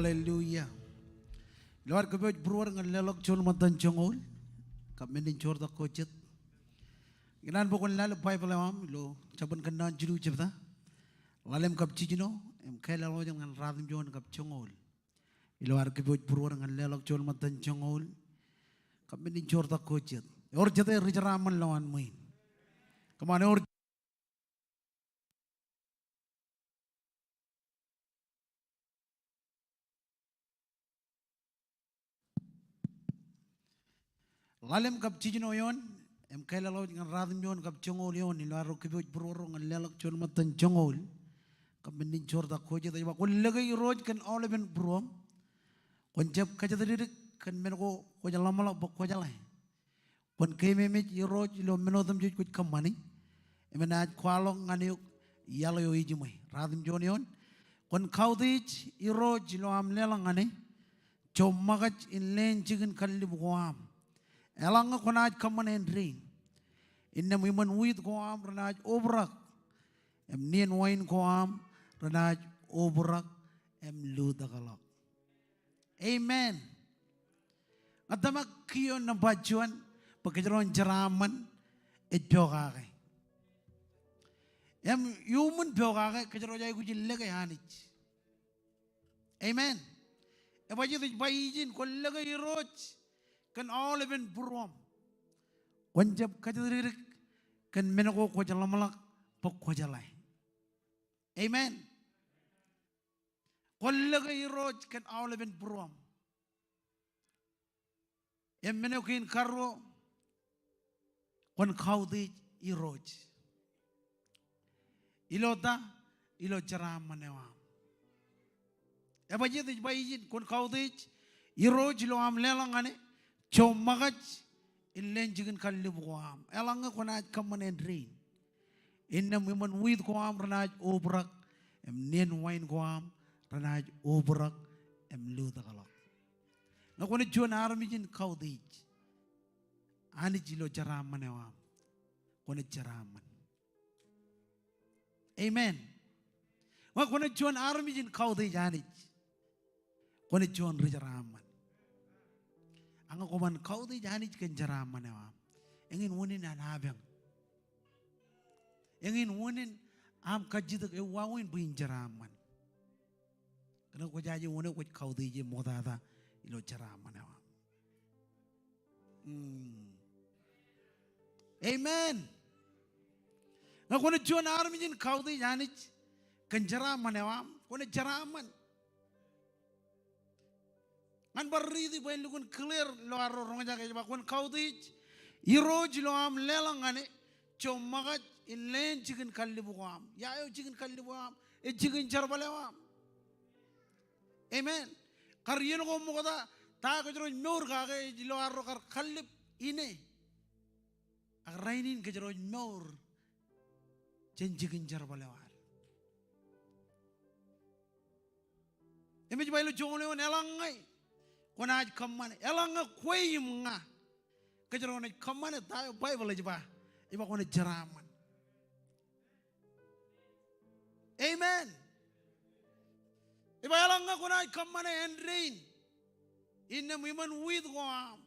Hallelujah. Lord kabej bruar ngan lelok chol matan chongol. Kami nin chor da kochet. Ginan bokon lal Bible am lo chaban kandan jiru chebda. Lalem kap chijino em khaila lo ngan radim jon kap chongol. Lord kabej bruar ngan lelok chol matan chongol. Kami nin chor da kochet. Or jate rijaraman lawan muin. Kamane or Lalem kap chijino yon em khaila lo ngan radim jon kap chongol yon Lord kabej bruar ngan lelok chol matan chongol. Kami nin chor da kochet iba kullagay roj kan oleven bruam. Konjab kajadiri kan menko ko jalamala bokko jalai. Pon keme met iroj lo menodam juj kuj kamani. Emenaj kwalong ngani yalo yo ijimai. Radim jonion. Kon kaudij iroj lo am lelang ngani. Chomagaj in len chicken kalli buam. Elanga konaj kamane drain. Inna miman wit koam ranaj obrak. Em nien wine koam ranaj obrak em ludagalak. Amen. Adama kiyon na bajuan pagkajaron jaraman et pyogake. Em human pyogake kajaron jay kujilagay hanich. Amen. E bajit bayijin kullagay roch kan oliven burom. Wanjab kajadirik kan menako kujalamalak pokwajalay. Amen. Kullagay roch kan oliven burom. Em menokin karro kon kaudi iroj. Ilota ilo jaram manewa. E bajit bayijin kon kaudi iroj lo am lelangane chomagaj illenjigen kalli buam. Elanga konaj kamane drain. Inna miman wid koam ranaj obrak em nen wine koam ranaj obrak em ludagalak. Na kone John armijin kaudij. Ani jilo jaraman ewa. Kone jaraman. Amen. Wa kone John armijin kaudij anij. Kone John rijaraman. Anga koman kaudij anij ken jaraman ewa. Engin wunin anabang. Engin wunin am kajidak ewawin buin jaraman. Karena ko jaji wunin ko kaudij modada. Ilo jaraman ewa. Amen. Nga kone John armijin kaudi janich kan jaraman ewa. Kone jaraman. Ngan barridi bayin lukun clear lo arro ronga jaga jaba kone kaudi iroj lo am lelang ane chomagaj inlen chicken kallibu am. Yayo chicken kallibu am. E chicken jarbale am. Amen. Kariyan ko mo kada ta ko jero nor ka ke jilo arro kar khalip ine ak rainin ke jero nor jenjigin jar balewal imej baylo jongole on elangai konaj kamane elanga koyim nga ke jero ne kamane ta bible jiba iba kone jaraman. Amen. Iba elanga konaj kamane and rain inna miman with goam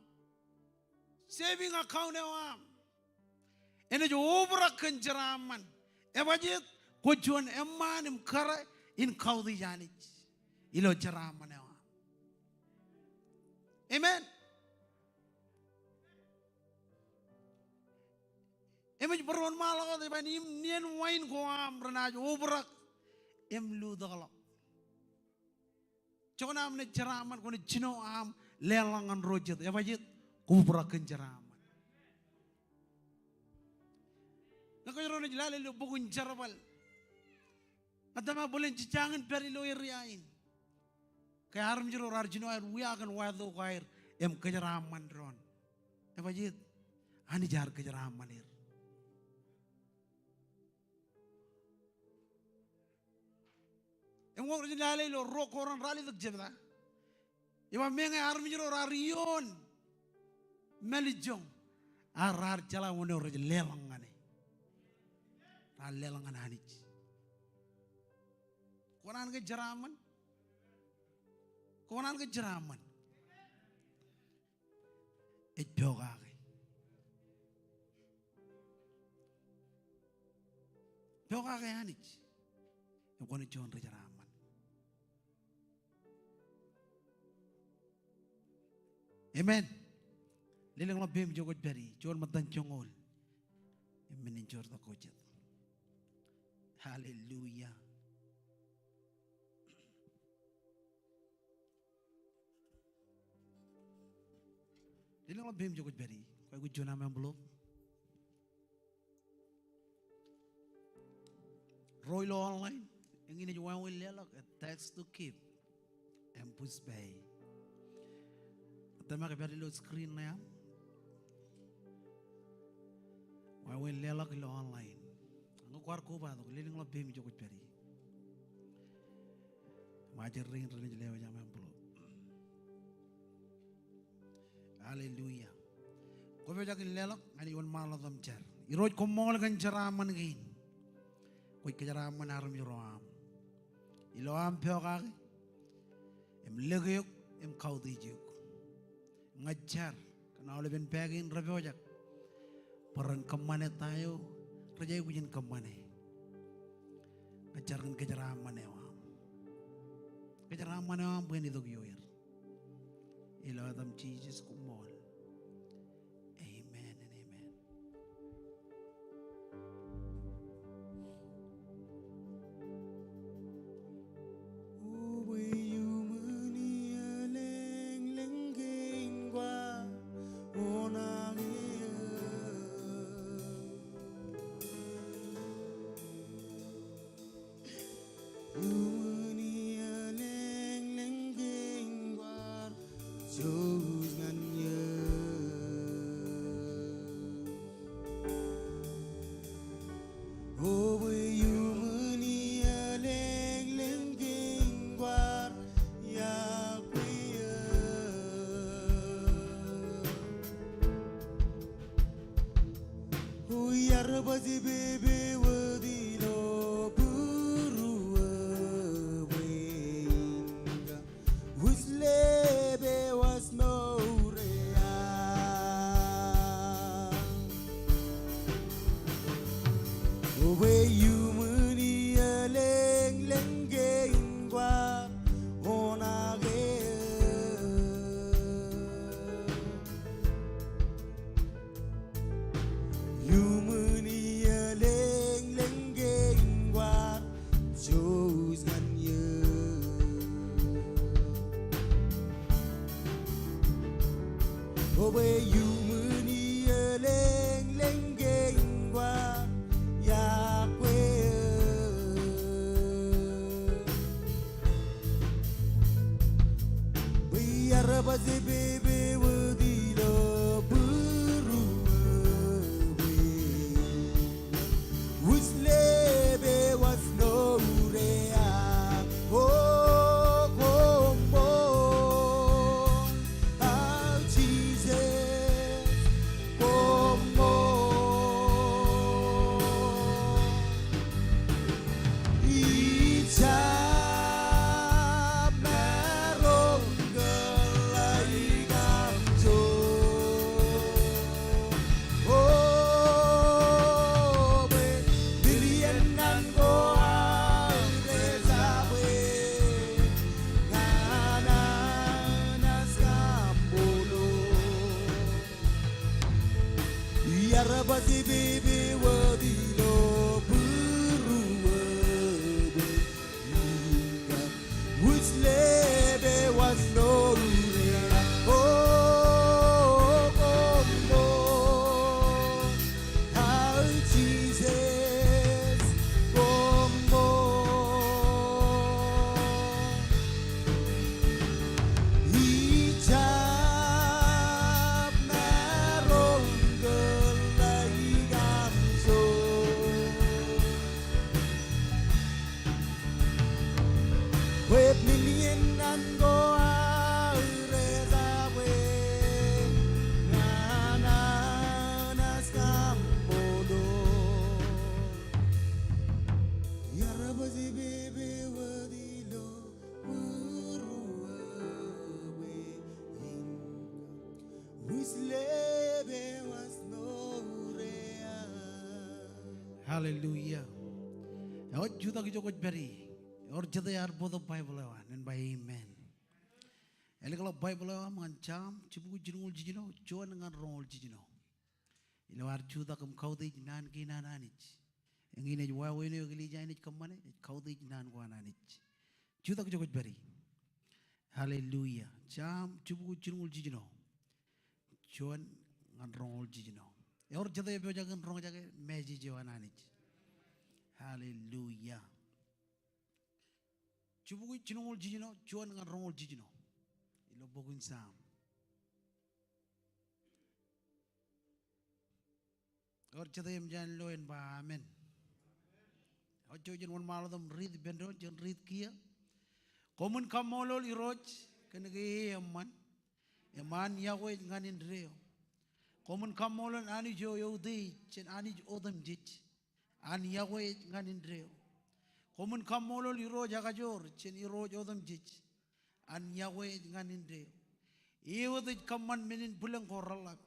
saving account ewa ene jo obra kan jaraman ebajet ko jon emanim kara in kaudi janich ilo jaraman ewa. Amen. Imej baron malaga de banim nien wine goam ranaj obra em lu dagala Chona amne jaraman kone chino am lelangan rojet ya bajit kubra ken jaraman. Nakajaro ne jilale lo bugun jarabal. Adama bolen cicangan peri lo iriain. Kaya harum jiro rarjino air wiakan wado kair em kejaraman ron. Ya bajit ani jar kejaraman ir. Engkau jilale lo rokoran rali tak jebda. Iba mengai armijro rarion melijong arar jala wone ora lelangane. Ra lelangan hanich. Koran ke jaraman. Konan kejeraman. Ejogake. Jogake anich. Yang kono jon kejeraman. Amen. Lilang lebih menjogot beri. Jon matan jongol. Amen injor takojat. Haleluya. Lilang lebih menjogot beri. Kau ikut jon nama belum? Roy lo online. Yang ini juga will lelak. Text to keep. Empus bay. Tema kepada lo screen na yan. Will lelak lo online. Ang kuar ko ba? Lilang lebih menjogot beri. Majer ring jelewa jam belum. Haleluya. Kau bejakin lelak. Ani yon malam tamcar. Iroj komol kan ceraman gain. Kau kejeraman harum iroam. Iloam peokake. Em legayok. Em kau dijuk. Ngajar. Kena oleh ben pegin rabiojak. Peran kemana tayo. Rajai kujen kemana. Ngajarkan kejeraman ewam. Kejeraman ewam bukan itu yoir. Ilo adam Jesus kumol. Amen and amen. Uwe yumani aleng lenggeng gua onang yumani aleng lenggeng gua jangan ya. Uwe yumani aleng lenggeng gua ya kuya. Uyar bazi bebe wadilo buru wenga Uslebe was no rea. Uwe yumani aleng lenggeng gua onage. Yumani aleng lenggeng gua jangan ya. Uwe yumani aleng lenggeng gua ya kuya. Biar bazi bebe wadilo buru Uslebe was no rea. Oh, combo. Oh, Jesus. Combo. Ijab merong gelai gamjo. Oh, be bilianan goa rezawe ngananas kambolo. Biar bazi bebe wadilo buru webe hingga Uslebe was no rea. Oh, combo. Oh, Jesus. Combo. Hijab merong gelai gamso. Web milianan goa rezawe ngananas kambodo. Ya rabazi bebe wadilo buru Hallelujah. Or Judah Gijokot Berry. Or Jada are both of Bible and by amen. Elegala Bible man cham, Chibu Jinul Gino, Joan and Roll Gino. You are Judah come Kaudi Nan Gina Nanich. And in a way, you Gijanich Kamane, Kaudi Nan Guananich. Judah Gijokot Berry. Hallelujah. Cham, Chibu Jinul Gino. Joan and Roll Gino. Or Jada Bojagan Rojaga, Maji Joananich. Hallelujah. Chubu Chinol Gino, Joan and Roll Gino. Ilobogin Sam. Or Chadam Jan Lo and Ba Amen. Or Jojan one mal of them read Bendro, Jan read Kia. Common Kamolo, Iroch, Kanagay a man Yahweh Ganin Reo. Common Kamolo and Anijo Yodi, Chen Anij Odam Ditch. An Yahweh Ganin Reo. Common Kamolo, Iro Jagajor, Chen Iro Jodam Ditch. An Yahweh Ganin Reo. Ewo the command men in Pulang Koralak.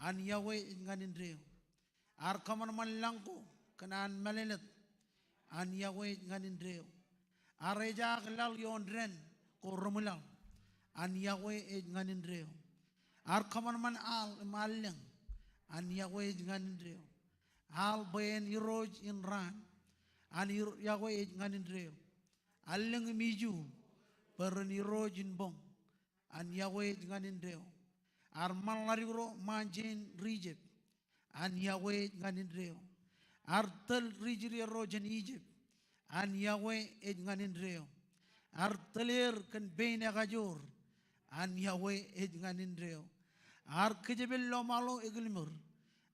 An Yahweh Ganin Reo. Ar common man Lanko, Kanan Malenet. An Yahweh Ganin Reo. Areja Lal Yon Ren, Koromula. An Yahweh Ganin Reo. Ar common man Al Malang. An Yahweh Ganin Reo. Al bayan iroj in ran an Yahweh nganin reo alang miju peran iroj in bong an Yahweh nganin reo ar malariro manjen Egypt an Yahweh nganin reo ar tel rijri rojan Egypt an Yahweh nganin reo ar teler kan bein agajor an Yahweh nganin reo ar kejebel lo malo eglimur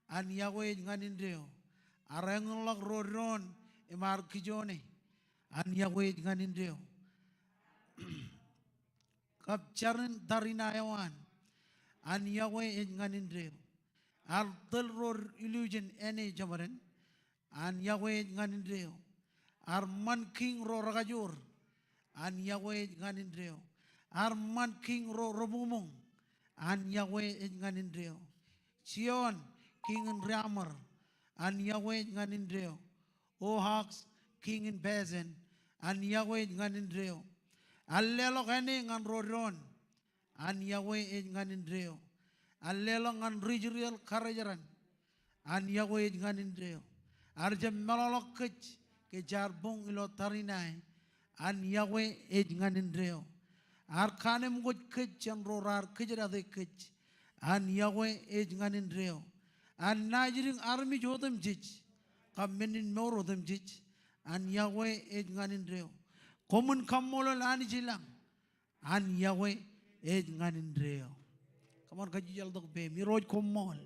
an Yahweh nganin reo arangulak roron emar kijone an Yahweh nganin reo kapcharan darinayawan an Yahweh nganin reo ar telror illusion ene jamaran an Yahweh nganin reo ar man king ro ragajur an Yahweh nganin reo ar man king ro robumong an Yahweh nganin reo Sion king in Ramar, and Yahweh nganin reo. Ohax king in Basin, and Yahweh nganin reo. Allelo gani ngan roron, and Yahweh nganin reo. Allelo ngan rijriel karajaran, and Yahweh nganin reo. Arjem malolok kech ke jarbong ilo tarinai, and Yahweh nganin reo. Arkanem god kech and rorar kejrade kech, and Yahweh nganin reo. An Nigerian army jodam jij, kamenin moro them jij, an Yahweh nganin reo. Common kamolo lani jilang, an Yahweh nganin reo. Come on, kaji jal dok be miroj komol.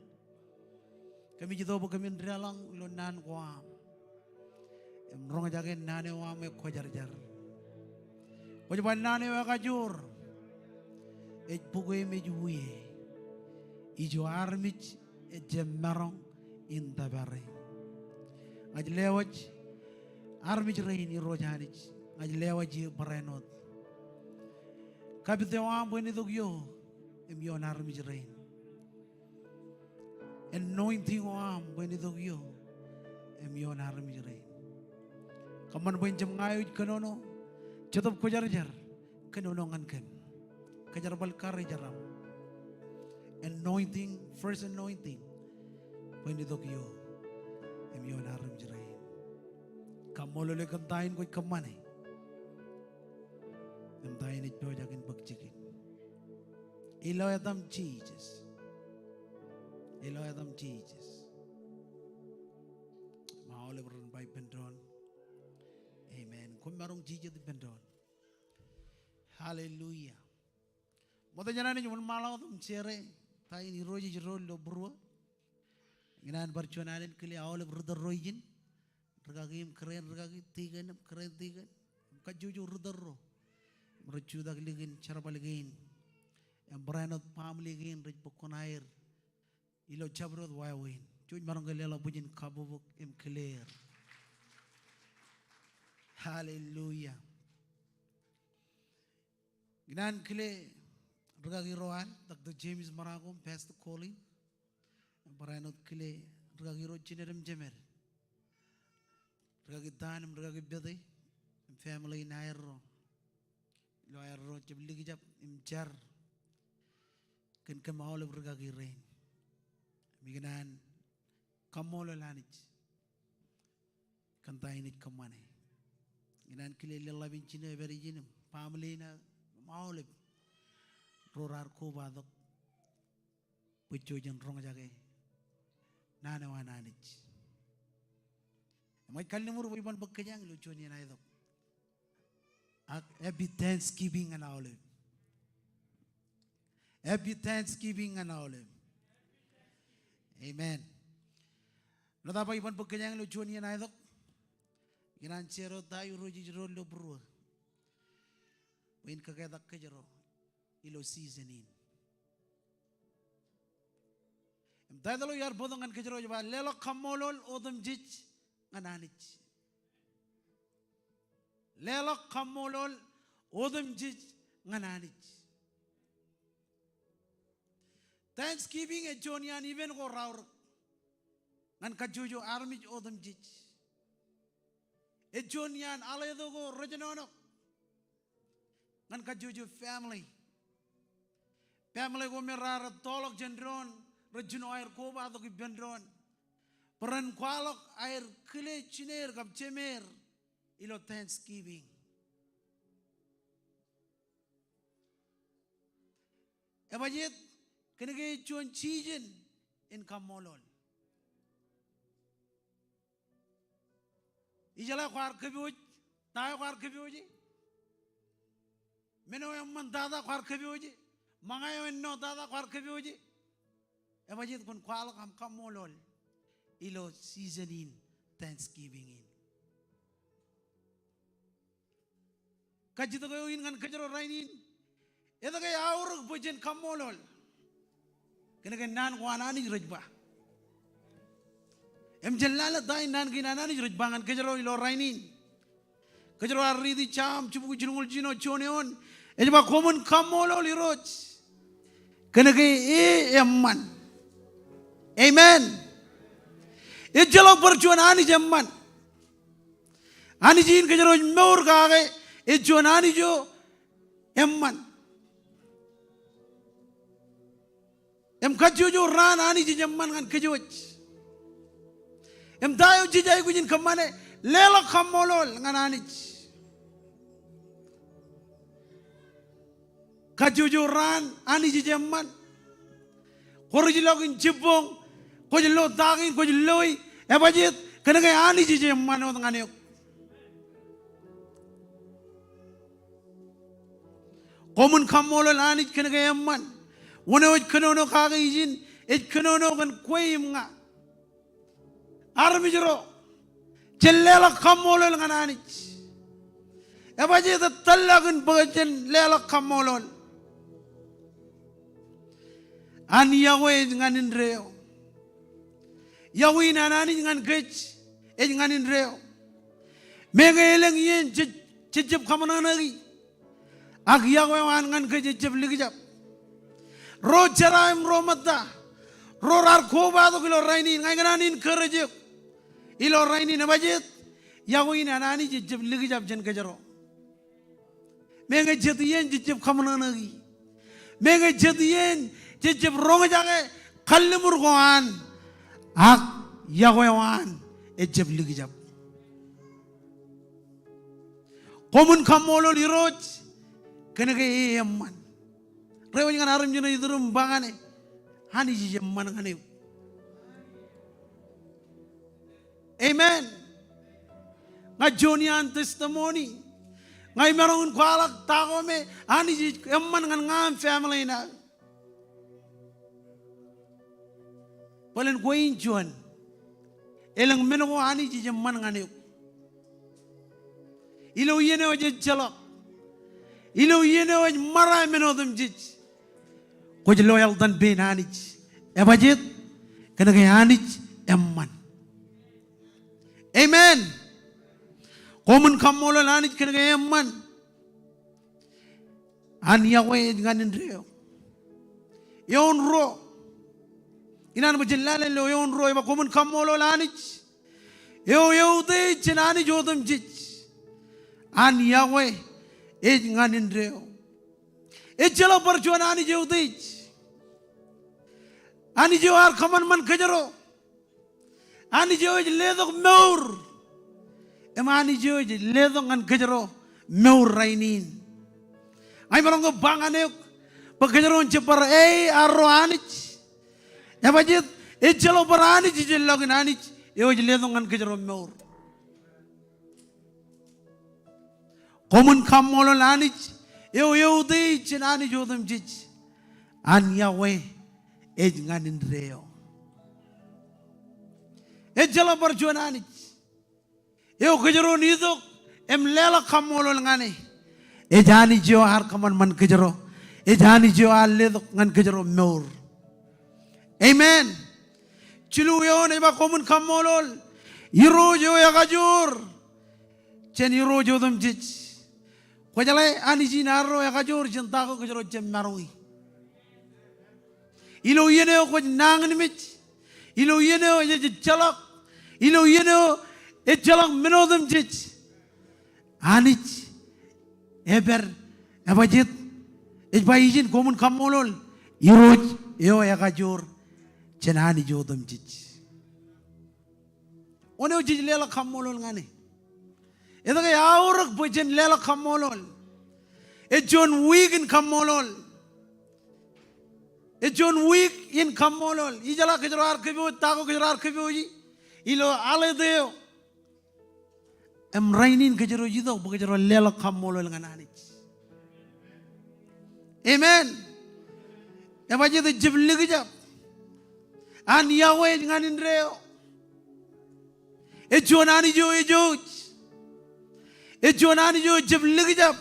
Kami jidobo kami realang lo nan wam. Emrong jagen nane wam e kojar jar. Kojaban nane wa kajur. Bugoy mejuye. Ijo armich. Jemerong in the berry. I lewaj armij rain in Rojanich. I lewaj Brenot. Capitewam Benedogyo, Emion armij rain. Anointing wam Benedogyo, Emion armij rain. Come on, Benjam Ngayu Kanono, Chetop Kojarjar, Kanonongan Ken, Kajarbal Karajaram. Anointing, first anointing. Benedogyo, Emion aram jiray. Kamolo le kantain koy kamane. Kantain it do jakin bagjikin. Ilo adam Jesus. Ilo adam Jesus. Maole beron bay pendron. Amen. Kung marong Jesus di pendron. Hallelujah. Moto jangan ni malaw tum cere. Tayo ni roji jero lo burwa. Ginan barchuanan kili awal brother rojin. Ragagim keren ragagi tigan keren tigan. Kajuju brother ro. Mercu dak ligin cara ligin. Yang beranot pam ligin rij pokon air. Ilo jabrot wawin. Cuy marong galela bujin kabubuk im clear. Hallelujah. Ginan kili ragagi rohan Dr. James Maragom Pastor Colin. Beranot kili ragagi ro jinerem jemer. Ragagitan ragagibati family na ayro lo ayro jabli jab imjar kan kamawal ragagirin miganan kamolo lanich kan tainit kamane ginan kilele labin chine berijinum family na mawlib rorar ko badok pujojan rong jage nana wananich may kalimur iban bagkanyang lucho niya na ito. Happy Thanksgiving and all. Happy Thanksgiving and all. Amen. Nada pa iban bagkanyang lucho niya na ito. Ginanchero tayo roji jero lo bro. Win kagadak ka jero ilo seasonin. Dadalo yar bodongan ka jero jaba lelo kamolol odom jij ngananich. Lelo kamolol odom jij ngananich. Thanksgiving e jonian even go raur ngan kajujo armij odom jij. E jonian aledo go rojanono ngan kajujo family. Family go merara tolok jendron rojino air ko ba to bendron. Peran kualok air kile ciner kap cemer ilo Thanksgiving. Ebajet kenege cuan cijen in kamolol. Ijala kuar kebiuj, tayo kuar kebiuji. Meno yang mandada kuar kebiuji, mangayo enno dada kuar kebiuji. Ebajet kun kualok am kamolol. Ilo seasonin Thanksgiving in. Kajito kayo in kan kajero rainin. Ito kayo aurog bujen kamolol. Kinagan nan kuanani rajba. Jalala dain nan ginanani rajbangan kajero ilo rainin. Kajero aridi cham chubu jinungul jino choneon. Ejba komun kamolol iroj. Kinagay emman. Amen. Ijalo perjuan ani zaman, ani jin kejero meur kage, ijuan ani jo emman, kaju jo ran ani ji zaman kan kejoj, tayo jijai kujin kemana, lelo kamolol ngan ani, kaju jo ran ani ji zaman, korji login jibong. Kau jelo daging, kau jeloi, ebajet, kena kaya ani jije mana orang ane. Komun kamolol ani kena kaya man, wane oj kena ono kaga izin, kena ono kan kue imga. Armi jero, celela kamolol ngan ani. Ebajet talagun bagian lela kamolol. Ani yawe nganin reo. Yawin anani ngan gech, nganin reo. Mengeleng yen cecep kamana nagi. Ag yawe wan ngan gech cecep ligijap. Ro jaraim ro mata. Ro rar koba to kilo rainin ngai nganin kerejek. Ilo rainin abajet. Yawin anani cecep ligijap jen kejero. Menge yen cecep kamana nagi. Menge yen cecep ronga jage kallemur koan. Ak Yahwewan ejab ligijab. Komun kamolol iroj kenege emman. Rewa ngan aram jena idurum bangane hani jemman ngane. Amen. Ngajonian testimony. Ngai marungun kualak takome hani emman ngan ngam family na. Palen koin juan, elang menogo ani jije man ngane. Ilo yene oje jalak, ilo yene oje marai menodem jij. Kau loyal dan ben anij, ebajet kena kaya anij emman. Amen. Komun kamolol anij kena kaya emman. Ani yawe nganin reo, yon ro. Inan majalala lo yon ro iba komun kamolol anij. Yo de chinani jodum jich. An Yahweh ej nganin reo. Ejala perjuan ani jauh dich. Ani jauh har kaman man kejaro. Ani jauh ledok meur. Ani jauh ledok ngan kejaro meur rainin. Ay marong banganeuk. Pagkejaro cepar arro anich. Ya bajit ejalo par anich jelogin anich. Yo ledok ngan kejaro meur. Komun kamolol anich. Yo de chinani jodum jich. An Yahweh ej nganin reo. Ejala perjuan anich. Yo kejaro nidok em lela kamolol ngane. Ejani jo har kaman man kejaro. Ejani jo al ledok ngan kejaro meur. Amen. Chilu yo neba komun kamolol. Iro jo ya kajur. Chen iro jodum jich. Wajalai aniji naro ya kajur cinta ko kejaro cem marui. Ilo yene ko nangan mit. Ilo yene je jalak. Ilo yene jalak menodem jich. Anich eber abajit ejbaijin komun kamolol. Iroj yo ya kajur cenani jodem jich. One ujij lela kamolol ngane. Ito kaya aurak bujen lela kamolol. John week in kamolol. John week in kamolol. Ijala kejaro arkibu tako kejaro arkibu ji. Ilo ale deo. Em rainin kejaro jido kejaro lela kamolol ngananich. Amen. Ema jido jibli kejap. An Yahweh nganin reo. John ani jo ejoj. Ejonani jo jeb ligijab.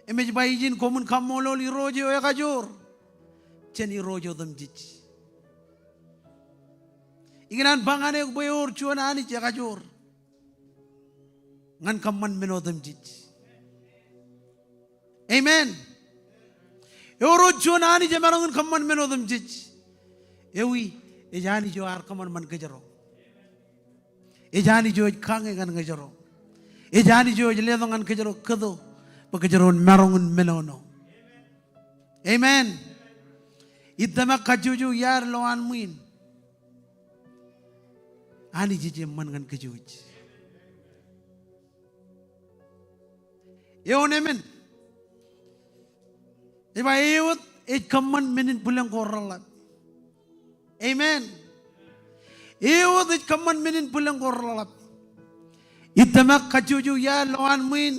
Emej bayijin komun kamolol irojo ya kajur. Chen irojo dam jich. Inginan bangane bayor chuanani ya kajur. Ngan kaman meno dam jich. Amen. Euro chuanani jamarangun kaman meno dam jich. Ewi ejani jo ar kaman man kejaro. Ejani jo kange ngan kejaro. Ejani jo ledong ngan kejaro kedo pekejaro marongun menono. Amen. Itama kajuju yar loan muin. Ani jije man ngan kejuj. Eon amen. Iba eot kaman menin pulang koralat. Amen. Eot kaman menin pulang koralat. Itamak kajuju ya loan muin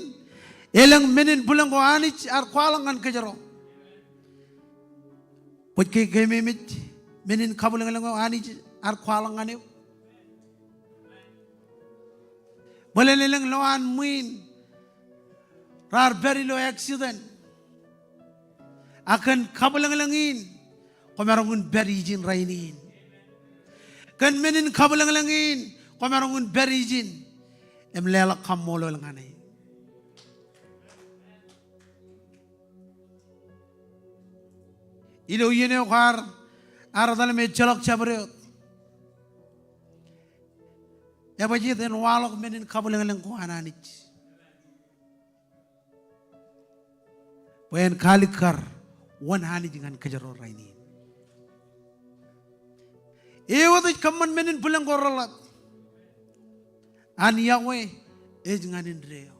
elang menin pulang ko anich ar kwalangan kejaro. Put ke gememit menin kabulang lang ko anich ar kwalangan yo. Boleh lelang loan muin rar very low accident akan kabulang langin komerongun beri jin rainin. Kan menin kabulang langin komerongun beri jin. Em lela kamolol ngane. Ilo yene khar aradal me chalak chabre. Ya baji den walok menin kabul ngalen ko ananich. Wen kalikar wan hani dengan kejaro raini. Ewo de kaman menin pulang koralat. An Yahweh ej nganin reo.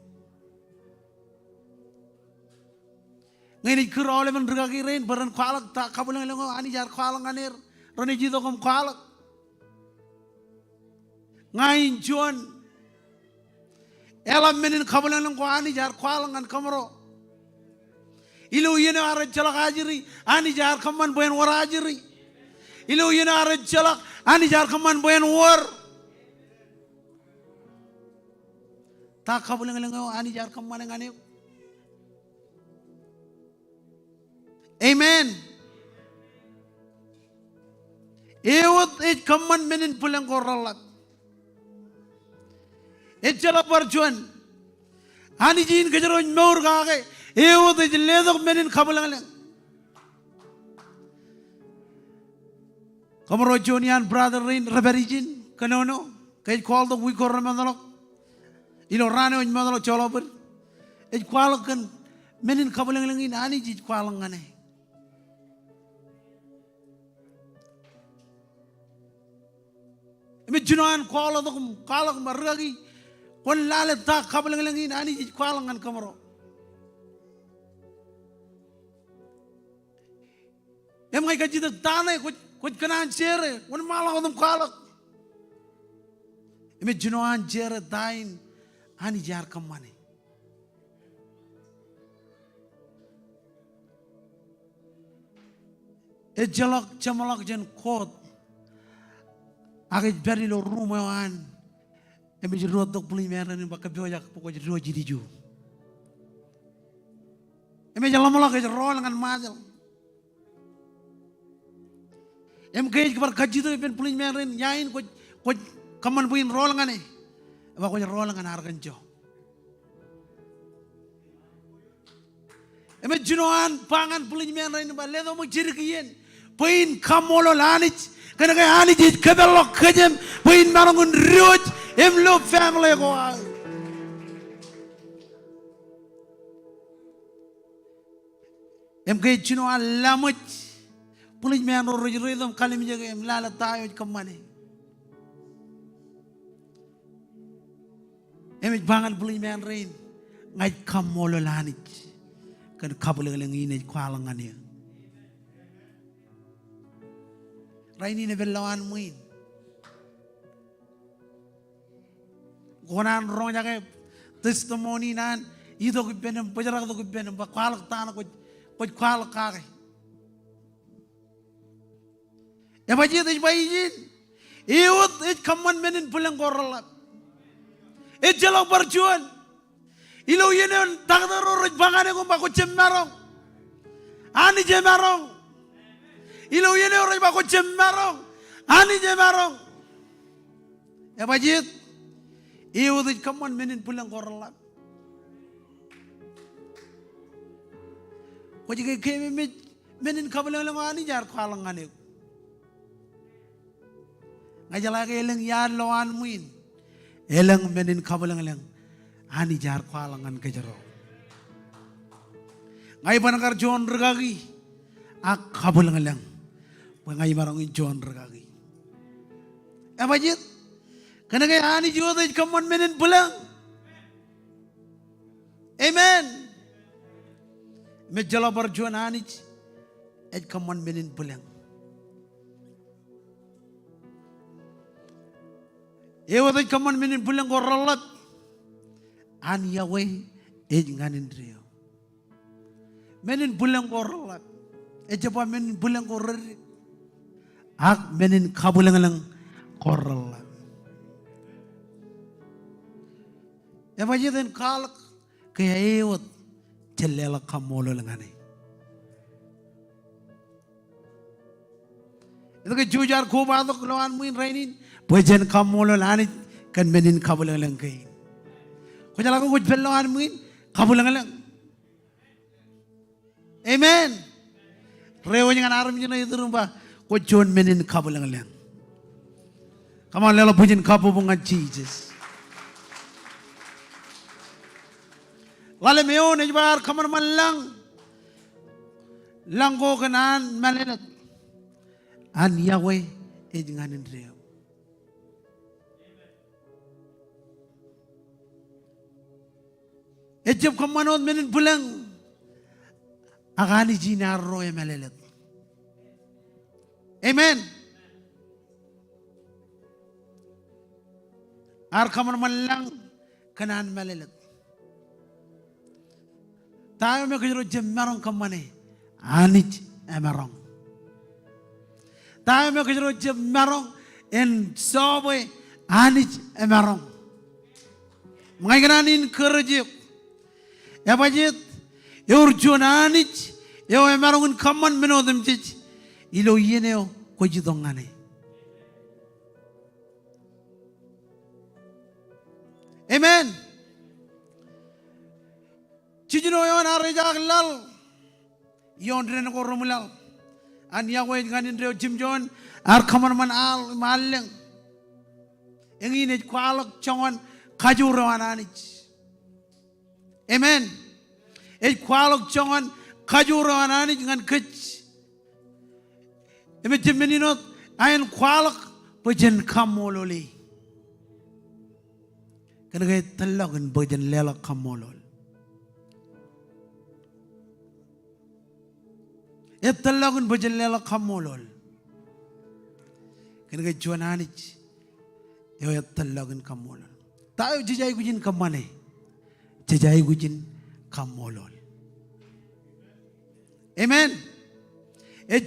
Ngaini kerole men regagi rain baran kwalak tak kabulang lengo ani jar kwalang anir roni jido kom kwalak. Ngain juan elam menin kabulang lengo ani jar kwalang an kamro. Ilu yene ara jalak ajiri ani jar kaman boyen war ajiri. Ilu yene ara jalak ani jar kaman boyen war. Tak kabulang lengo ani jar kaman ngane. Amen. Ewot it kaman menin pulang koralat. It jala perjuan. Ani jin kejaro meur gage. Ewot it ledok menin kabulang leng. Kamaro Jonian brother rain reberijin kanono. Kay call the week or manalok. Rano in manalo choloper. It qualakan menin kabalang in ani jit qualangane. Junoan call the kalak maragi. One lalet ta kabalang in ani jit qualangan kamaro. Em ay kajita tanay kuch kanan chere. One malak on kalak. Junoan chere dain ani jar kamane. E jalak jamalak jen kot. Agak beri lo rumah an. Emi jerut tok puli meran ni bakal bioyak pokok jerut jidiju. Emi jalan malak jerut dengan majal. Em kaya kebar kaji tu pen puli meran yain ko kaman puin rol ngane. Aba ko rol ngan hargan jo. Emi junoan pangan puli meran ba ledo mo jirkiyen. Puin kamolo lanich. Kena kaya ani jit kabelok kajem puin marangun rioj em lo family ko. Em kaya junoan lamut. Pulis meran rojredom kalim jaga em lala tayo kamane. Em bangal pulis meran rain ngai kamolo lanich. Kan kabulang ini kwalangan ya. Raini ne belawan muin. Gonan rong jaga testimony nan itu ko benem pajarak to ko benem ba kwalak tana ko kwalak kare. Ya baji te bayi iut it kaman menin pulang korala. It jalak berjuan. Ilo yenon takdaro roj bangane ko ba ko cemarong. Ani cemarong. Ilo yene orang bako cemarong, ani cemarong. Ya bajit, iyo tu kaman menin pulang korla. Kau jika kami menin kabelang lama ani jar kalang ane. Ngajar lagi eleng yar lawan muin, eleng menin kabelang eleng ani jar kalangan kejaro. Ngai panakar John regagi, ak kabelang eleng. Pengai marangin John regagi. Apa jit? Kena kaya ani juga tu kaman menin pulang. Amen. Mejala berjuan ani, kaman menin pulang. Ewa tu kaman menin pulang koralat. Ani yawe nganin rio. Menin pulang koralat. Japa menin pulang koralat. Ak menin kabulang korala. Ya baca den kalak kaya ewat celela kamolo langane. Itu ke jujar ko batok lawan muin rainin. Pujen kamolo langane kan menin kabulang langkai. Ko jala ko gujbel lawan muin kabulang lang. Amen. Rewo ngan aram jina itu rumah. Ko John menin kabulang lang. Come on, lelo pujen kabubungan Jesus. Lale meo nejbar kamar malang. Langgo kanan malelat. An Yahweh nganin rio. Ejab kamanot menin pulang. Akani jinaro malelat. Amen. Ar kamar malang kanan malelat. Tayo me kajro jemarong kamane anij emarong. Tayo me kajro jemarong en sobe anij emarong. Mga kananin kerjip. Ya bajit urjun anij yo emarong kaman menodem jij. Ilo yeneo ko jidongane. Amen. Cijino yon arejak lal. Yon dren ko romulal. An Yahweh nganin reo Jim John ar kaman man al maleng. Engin kwalak chongon kajurawananich. Amen. Kwalak chongon kajurawananich ngan kich. Emetemeninot ayan kwalak bajan kamololi. Kana kay talagan bajan lelak kamolol. Talagan bajan lelak kamolol. Kana kay juananich. Yo talagan kamolol. Tayo jijay gujin kamane. Jijay gujin kamolol. Amen.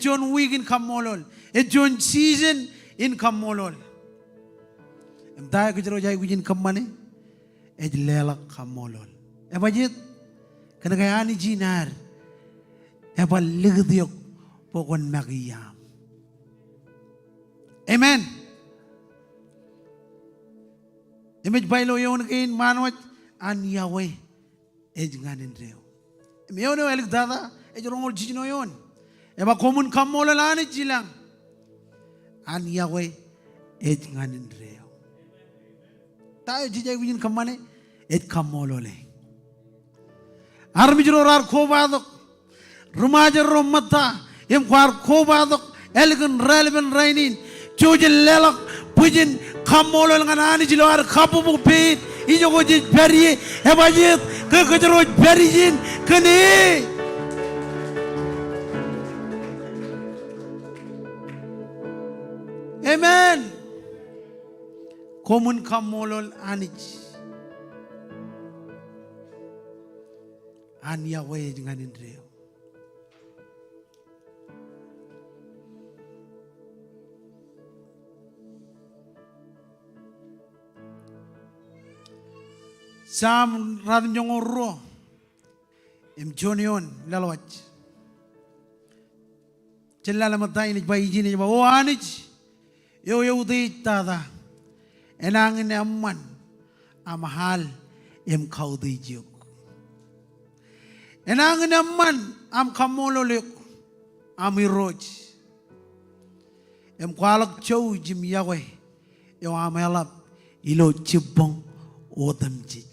John week in kamolol. John season in kamolol. Tayo kujiro jay gujin kamane. Lelak kamolol. Bajit. Kana kay ani jinar. Ligdiok pokon makiyam. Amen. Image bailo yon kain manwat an Yahweh nganin reo. Yon elik dada rongol jino yon. Eba komun kamola lani jilang an Yahweh nganin reo. Tayo jijay gujin kamane kamolole. Armijro rar kobadok rumaja romata kwar kobadok elegant relevant rainin chojin lelak pujin kamolol nganani jilar kapu bukpit ijo gojit beri ebajit ke kejero berijin kene. Amen. Komun kamolol anich an Yahweh nganin reo. Sam radin jongoro jonion lalawach celala matai ni bai jini ba o anich yo udit tada enangin amman amahal kaudi juk enangin amman kamololek amiroj kwalak chow jim Yahweh yo amelap ilo chibong odam jij.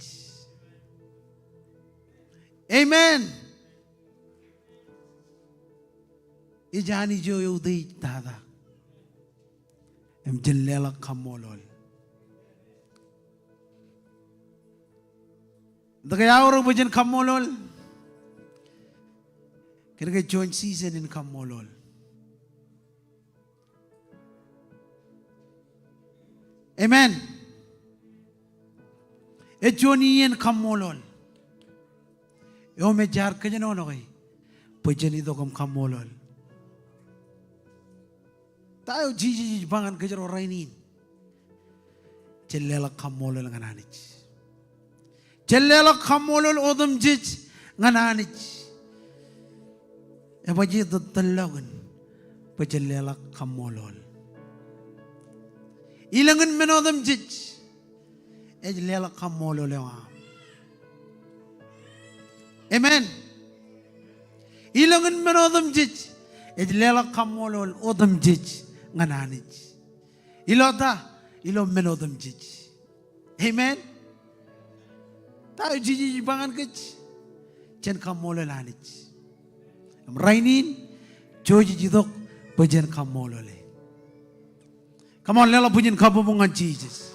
Amen. Ijani jo yudai tada. Jellela kamolol. Dagaya orang bajan kamolol. Kira join season in kamolol. Amen. Jonian kamolol. Yo me jar kajano no kay. Pajani do kamolol. Tayo jiji bangan kajaro rainin. Jellela kamolol ngananich. Jellela kamolol odam jij ngananich. Ebaji do talagan. Pajellela kamolol. Ilangan menodam jij. Ejlela kamolol lewa. Amen. Ilangan menodam jij. Ejlela kamolol odam jij ngananich. Ilota ilo menodam jij. Amen. Tayo jiji bangan kech. Jen kamolol anich. Rainin joji jidok bajan kamolole. Come on, lela bujin kabubungan Jesus.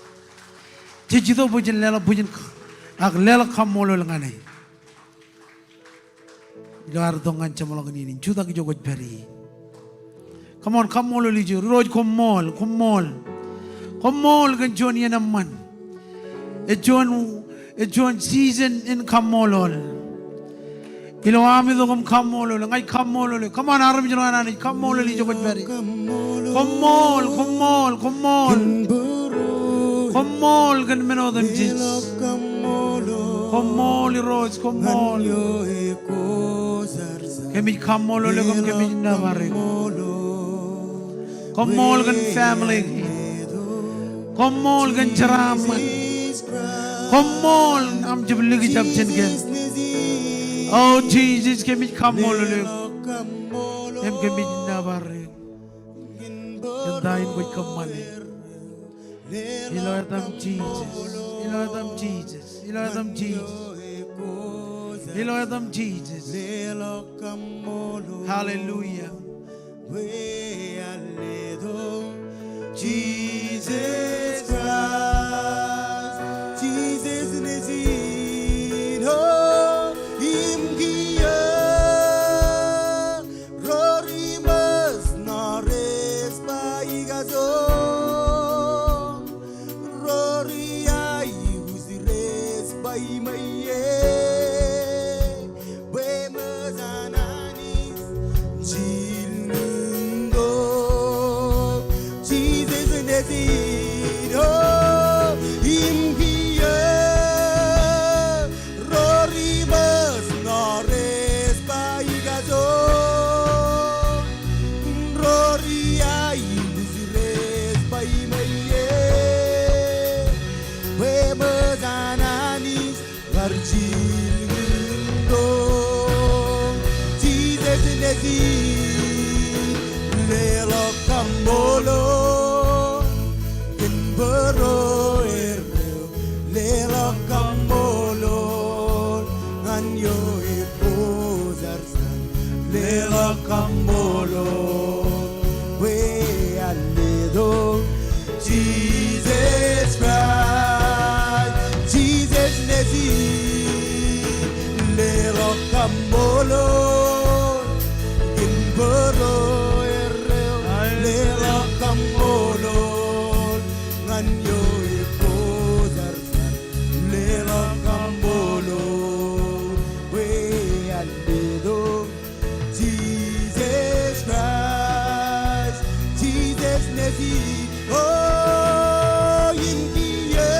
Jijito bujin lela bujin ak lela kamolol ngane. Luar dongan camolong ini juta ki jogot beri. Come on, kamolol ijo roj komol kan John yanaman. John season in kamolol. Ilo ami do kamolol ngai kamolol. Come on, aram jino anani kamolol ijo jogot beri. Komol kan menodam Jesus. Komol roj komol. Kami kamolol legam kami navare. Komol kan family. Komol kan ceraman. Komol am jabli ki jab chen. Oh Jesus kami kamolol. Kami navare. Dain buat kamane. Iloatam Jesus. Iloatam Jesus. Iloatam Jesus. Iloatam Jesus. Hallelujah. Jesus Christ, Jesus Nazir, oh, Imgia, Rorimas, Nares, Paigazo, Roriai, who's the race by my Wemazananis, Chilmundo, Jesus Nazir, oh, Imgia, Rorimas, Nares, Paigazo, Roriai, who's the race by my Wemazananis, Garjilmundo, Jesus Nazir, Lelo Kambolo, Kinbaro Erreo, Lelo Kambolo, Nanyo Epozarsan, Lelo Kambolo, We Aledo, Jesus Christ, Jesus Nazir, Lelo Kambolo, Kinbaro Erreo, Lelo Kambolo, Nanyo Epozarsan, Lelo Kambolo, We Aledo, Jesus Christ, Jesus Nazir, oh, India,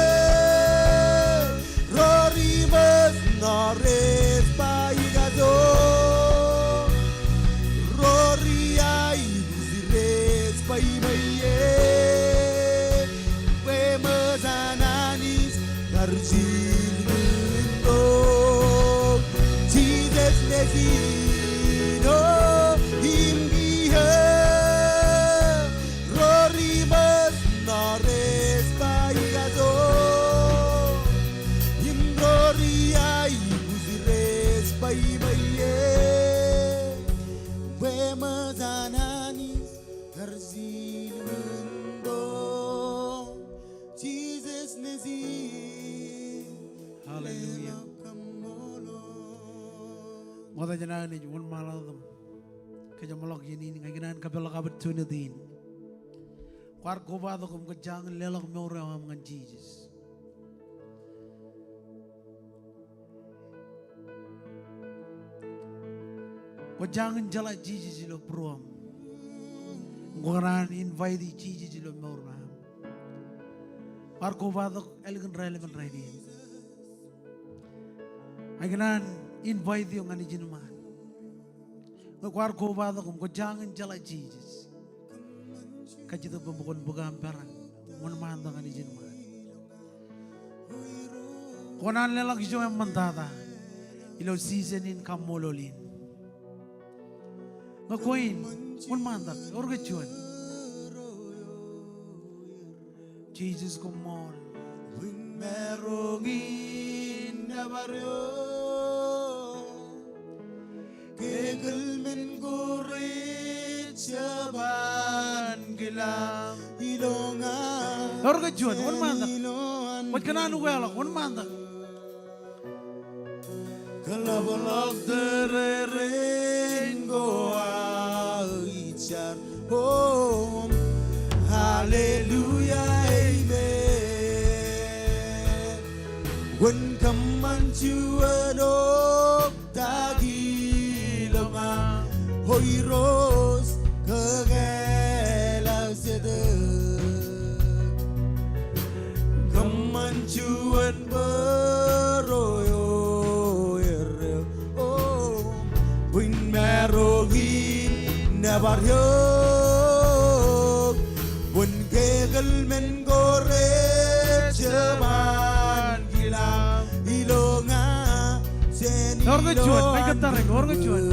Rorimas, Nares, Paigazo, Roriai, Zires, Paimaye, Wemazananis, Garjilmundo, Jesus Nazir, oh, India, Rorimas, Nares, Paigazo, Imroriai, Zires, Paimaye, Wemazananis, Garjilmundo, Jesus Nazir, Hallelujah. Mother Janani, one maladam. Kajamalok Yinin, Again, Kabelakabat Tunadin. Quarkovadum, Gajang, Lelok Moram, and Jesus. Gajang and Jala Jesus ilo pruam. Goran invite Jesus ilo Moram. Quarkovadok, elegant relevant writing. Again, invite yung anijinuman. Quarkovadok, Gajang and Jala Jesus. Kajito pembukon bukan perang, menmandang anijinuman. Konan lelaki jo yang mentata, ilo seasonin kamololin. Ngakuin, menmandang, orang kecuan. Jesus kumol, merongin nabaryo, kegel mengurit jaban gilang ilongan. Orang kecuan, menmandang. Wat kenaan ugelak, menmandang. Kalabalak tererein goa icar home. Hallelujah, amen. When come unto an oak tagilama, hoy rose kagela sede. Come unto an baroyo erreo, oh, when marogin nabaryo. Men gore jaman gila ilonga sen Orgecuan, ay katareng, orgecuan.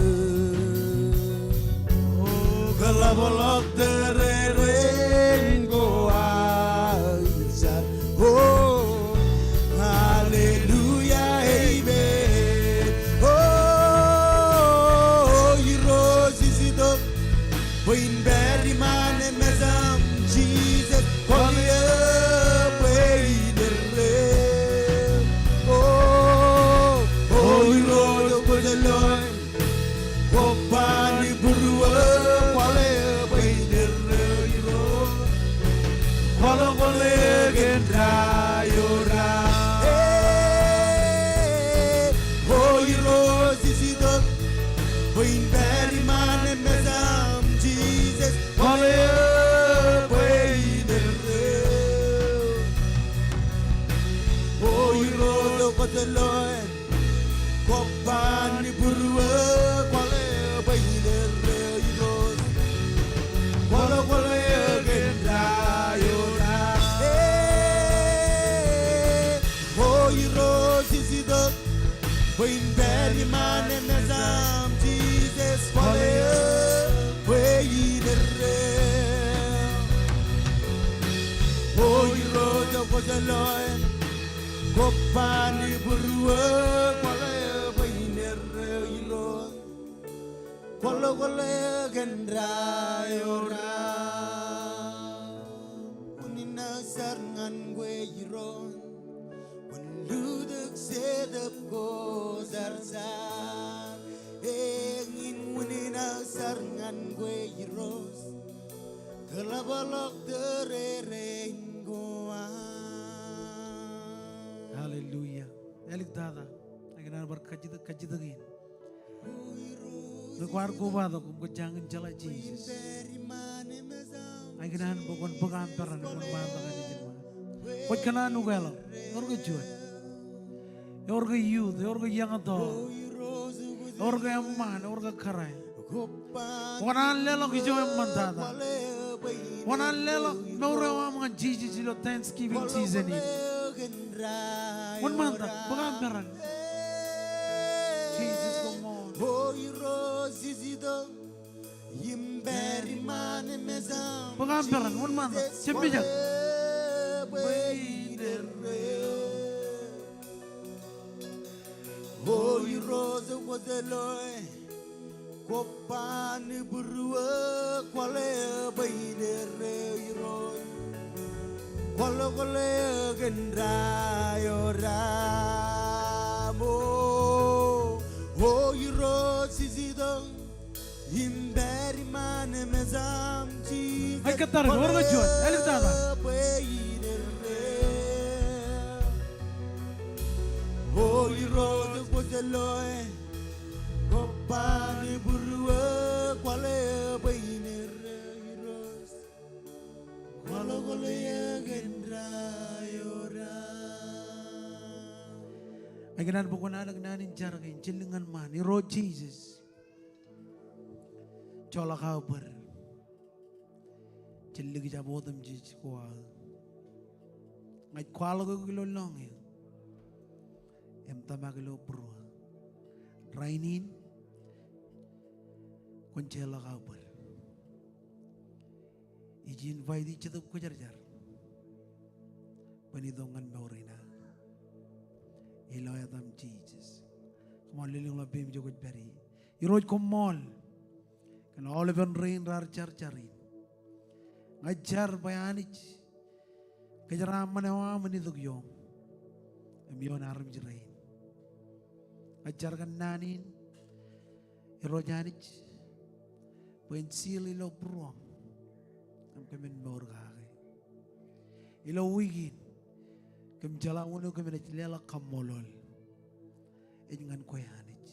Oh, kalabolok tereren goa loy kopani burwe kwale bayiner iros kwale kwale gendra yora oh iros isido bayin beri mane mezam Jesus kwale bayiner oh iros kwale loy kopani burwe kwale bayiner iros kwale kwale gendra yora unina sarngan gue iros Luduk sedap ko zarzar Engin munina sarngan gue iros Kelabalok terereng goa Hallelujah. Elik dada. Aginan berkajit-kajitagin. Dukwar ko ba do kung jangan jala Jesus. Aginan bukan pegamperan bukan banta kan jema. Kot kana nugelo. Orga juat. Orga youth, orga young adult. Orga yaman, orga karay. Wanan lelo ki joy mandada. Wanan lelo naurawa mga Jesus ilo Thanksgiving season ini. Wan manda, pegamperan. Jesus come on. Pegamperan, wan manda. Sembijak. Holy Rose was the Lord. Kopani burwa kwale bayiner iros kwale kwale gendra yoramo Holy Rose isido imberi mane mezam chi Ay katar, orga juat. Elik dada. Holy Rose was the Lord. Kopani burwe kwale bayiner iros kwale kwale gendra yora Aginan bukan anak nanin jarakin cilingan man. Iro Jesus. Cola kabar. Ciligi jabotam Jesus kual. Ngai kual ko kilo long ya. Em tamagilo bro. Rainin kuncela kabar. Ijin vaidi cetup ko jar. Panidongan maurina. Iloy atam Jesus. Come on, liling labim jogot beri. Iroj komol. Kan oliven rain rar carin. Ngajar bayanich. Kejaram manawa manidog yom. Emion aram jerain. Ajarkan nanin irojanich pensil ilo pruang am kemen borgare ilo wigin kem jala uno kemen lela kamolol engan koyanich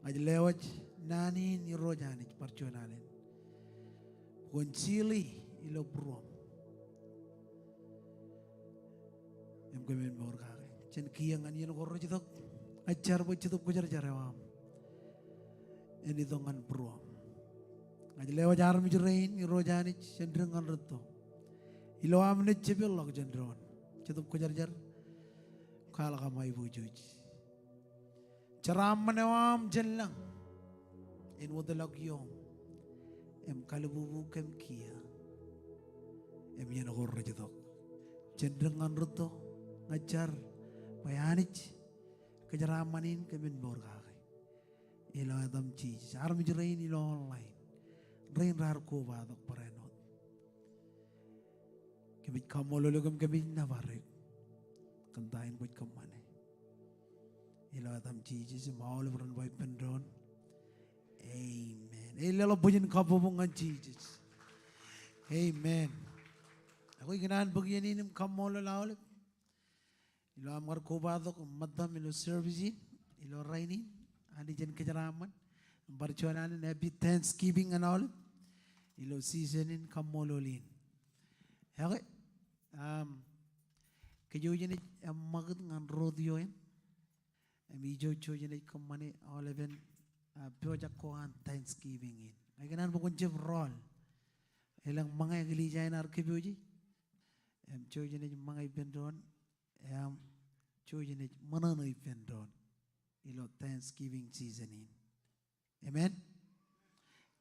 aj lewaj nanin irojanich parchonalen pensili ilo pruang am kemen borgare chen kiyang an yelo korro jitok ajar begitu kujar jarawam ini dongan pro ngajlewa jar mijrein irojani cenderungan reto ilo amne cebel log jendron cetup kujar jar kala kamai bujuj ceram menewam jelang in wadalog yom em kalububu kem kia em yenogor rejetok cenderungan reto ngajar bayanich kejaramanin kemen borgake ilo adam cheese arm jerain ilo online rain rar ko badok parenot kebit kamolo logam kebit navare kantain buat kamane ilo adam cheese maul beron boy pendron amen ilo bujin kabubungan cheese amen ako ginahan bagyan inim kamolo laulip ilo amar ko badok madam ilo servicing ilo rainin adi jen kejaraman barchonan happy Thanksgiving and all ilo seasonin kamololin okay kejujen magad ngan rodyo mi jo chojene komane oleven pyoja koan Thanksgiving in. Ay kanan bukon jeb roll. Elang mga iglesia in arkebyoji. Chojene mga ibendon. Chojene manano ibendon. Ilo Thanksgiving season in. Amen.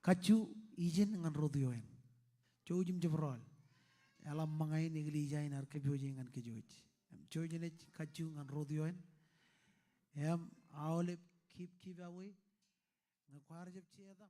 Kacu izin ngan rodioen. Chojim jeb roll. Alam mga iglesia in arkebyoji ngan kejoji. Chojene kacu ngan rodioen. Awalip keep away. Ngakwar jeb chiedam.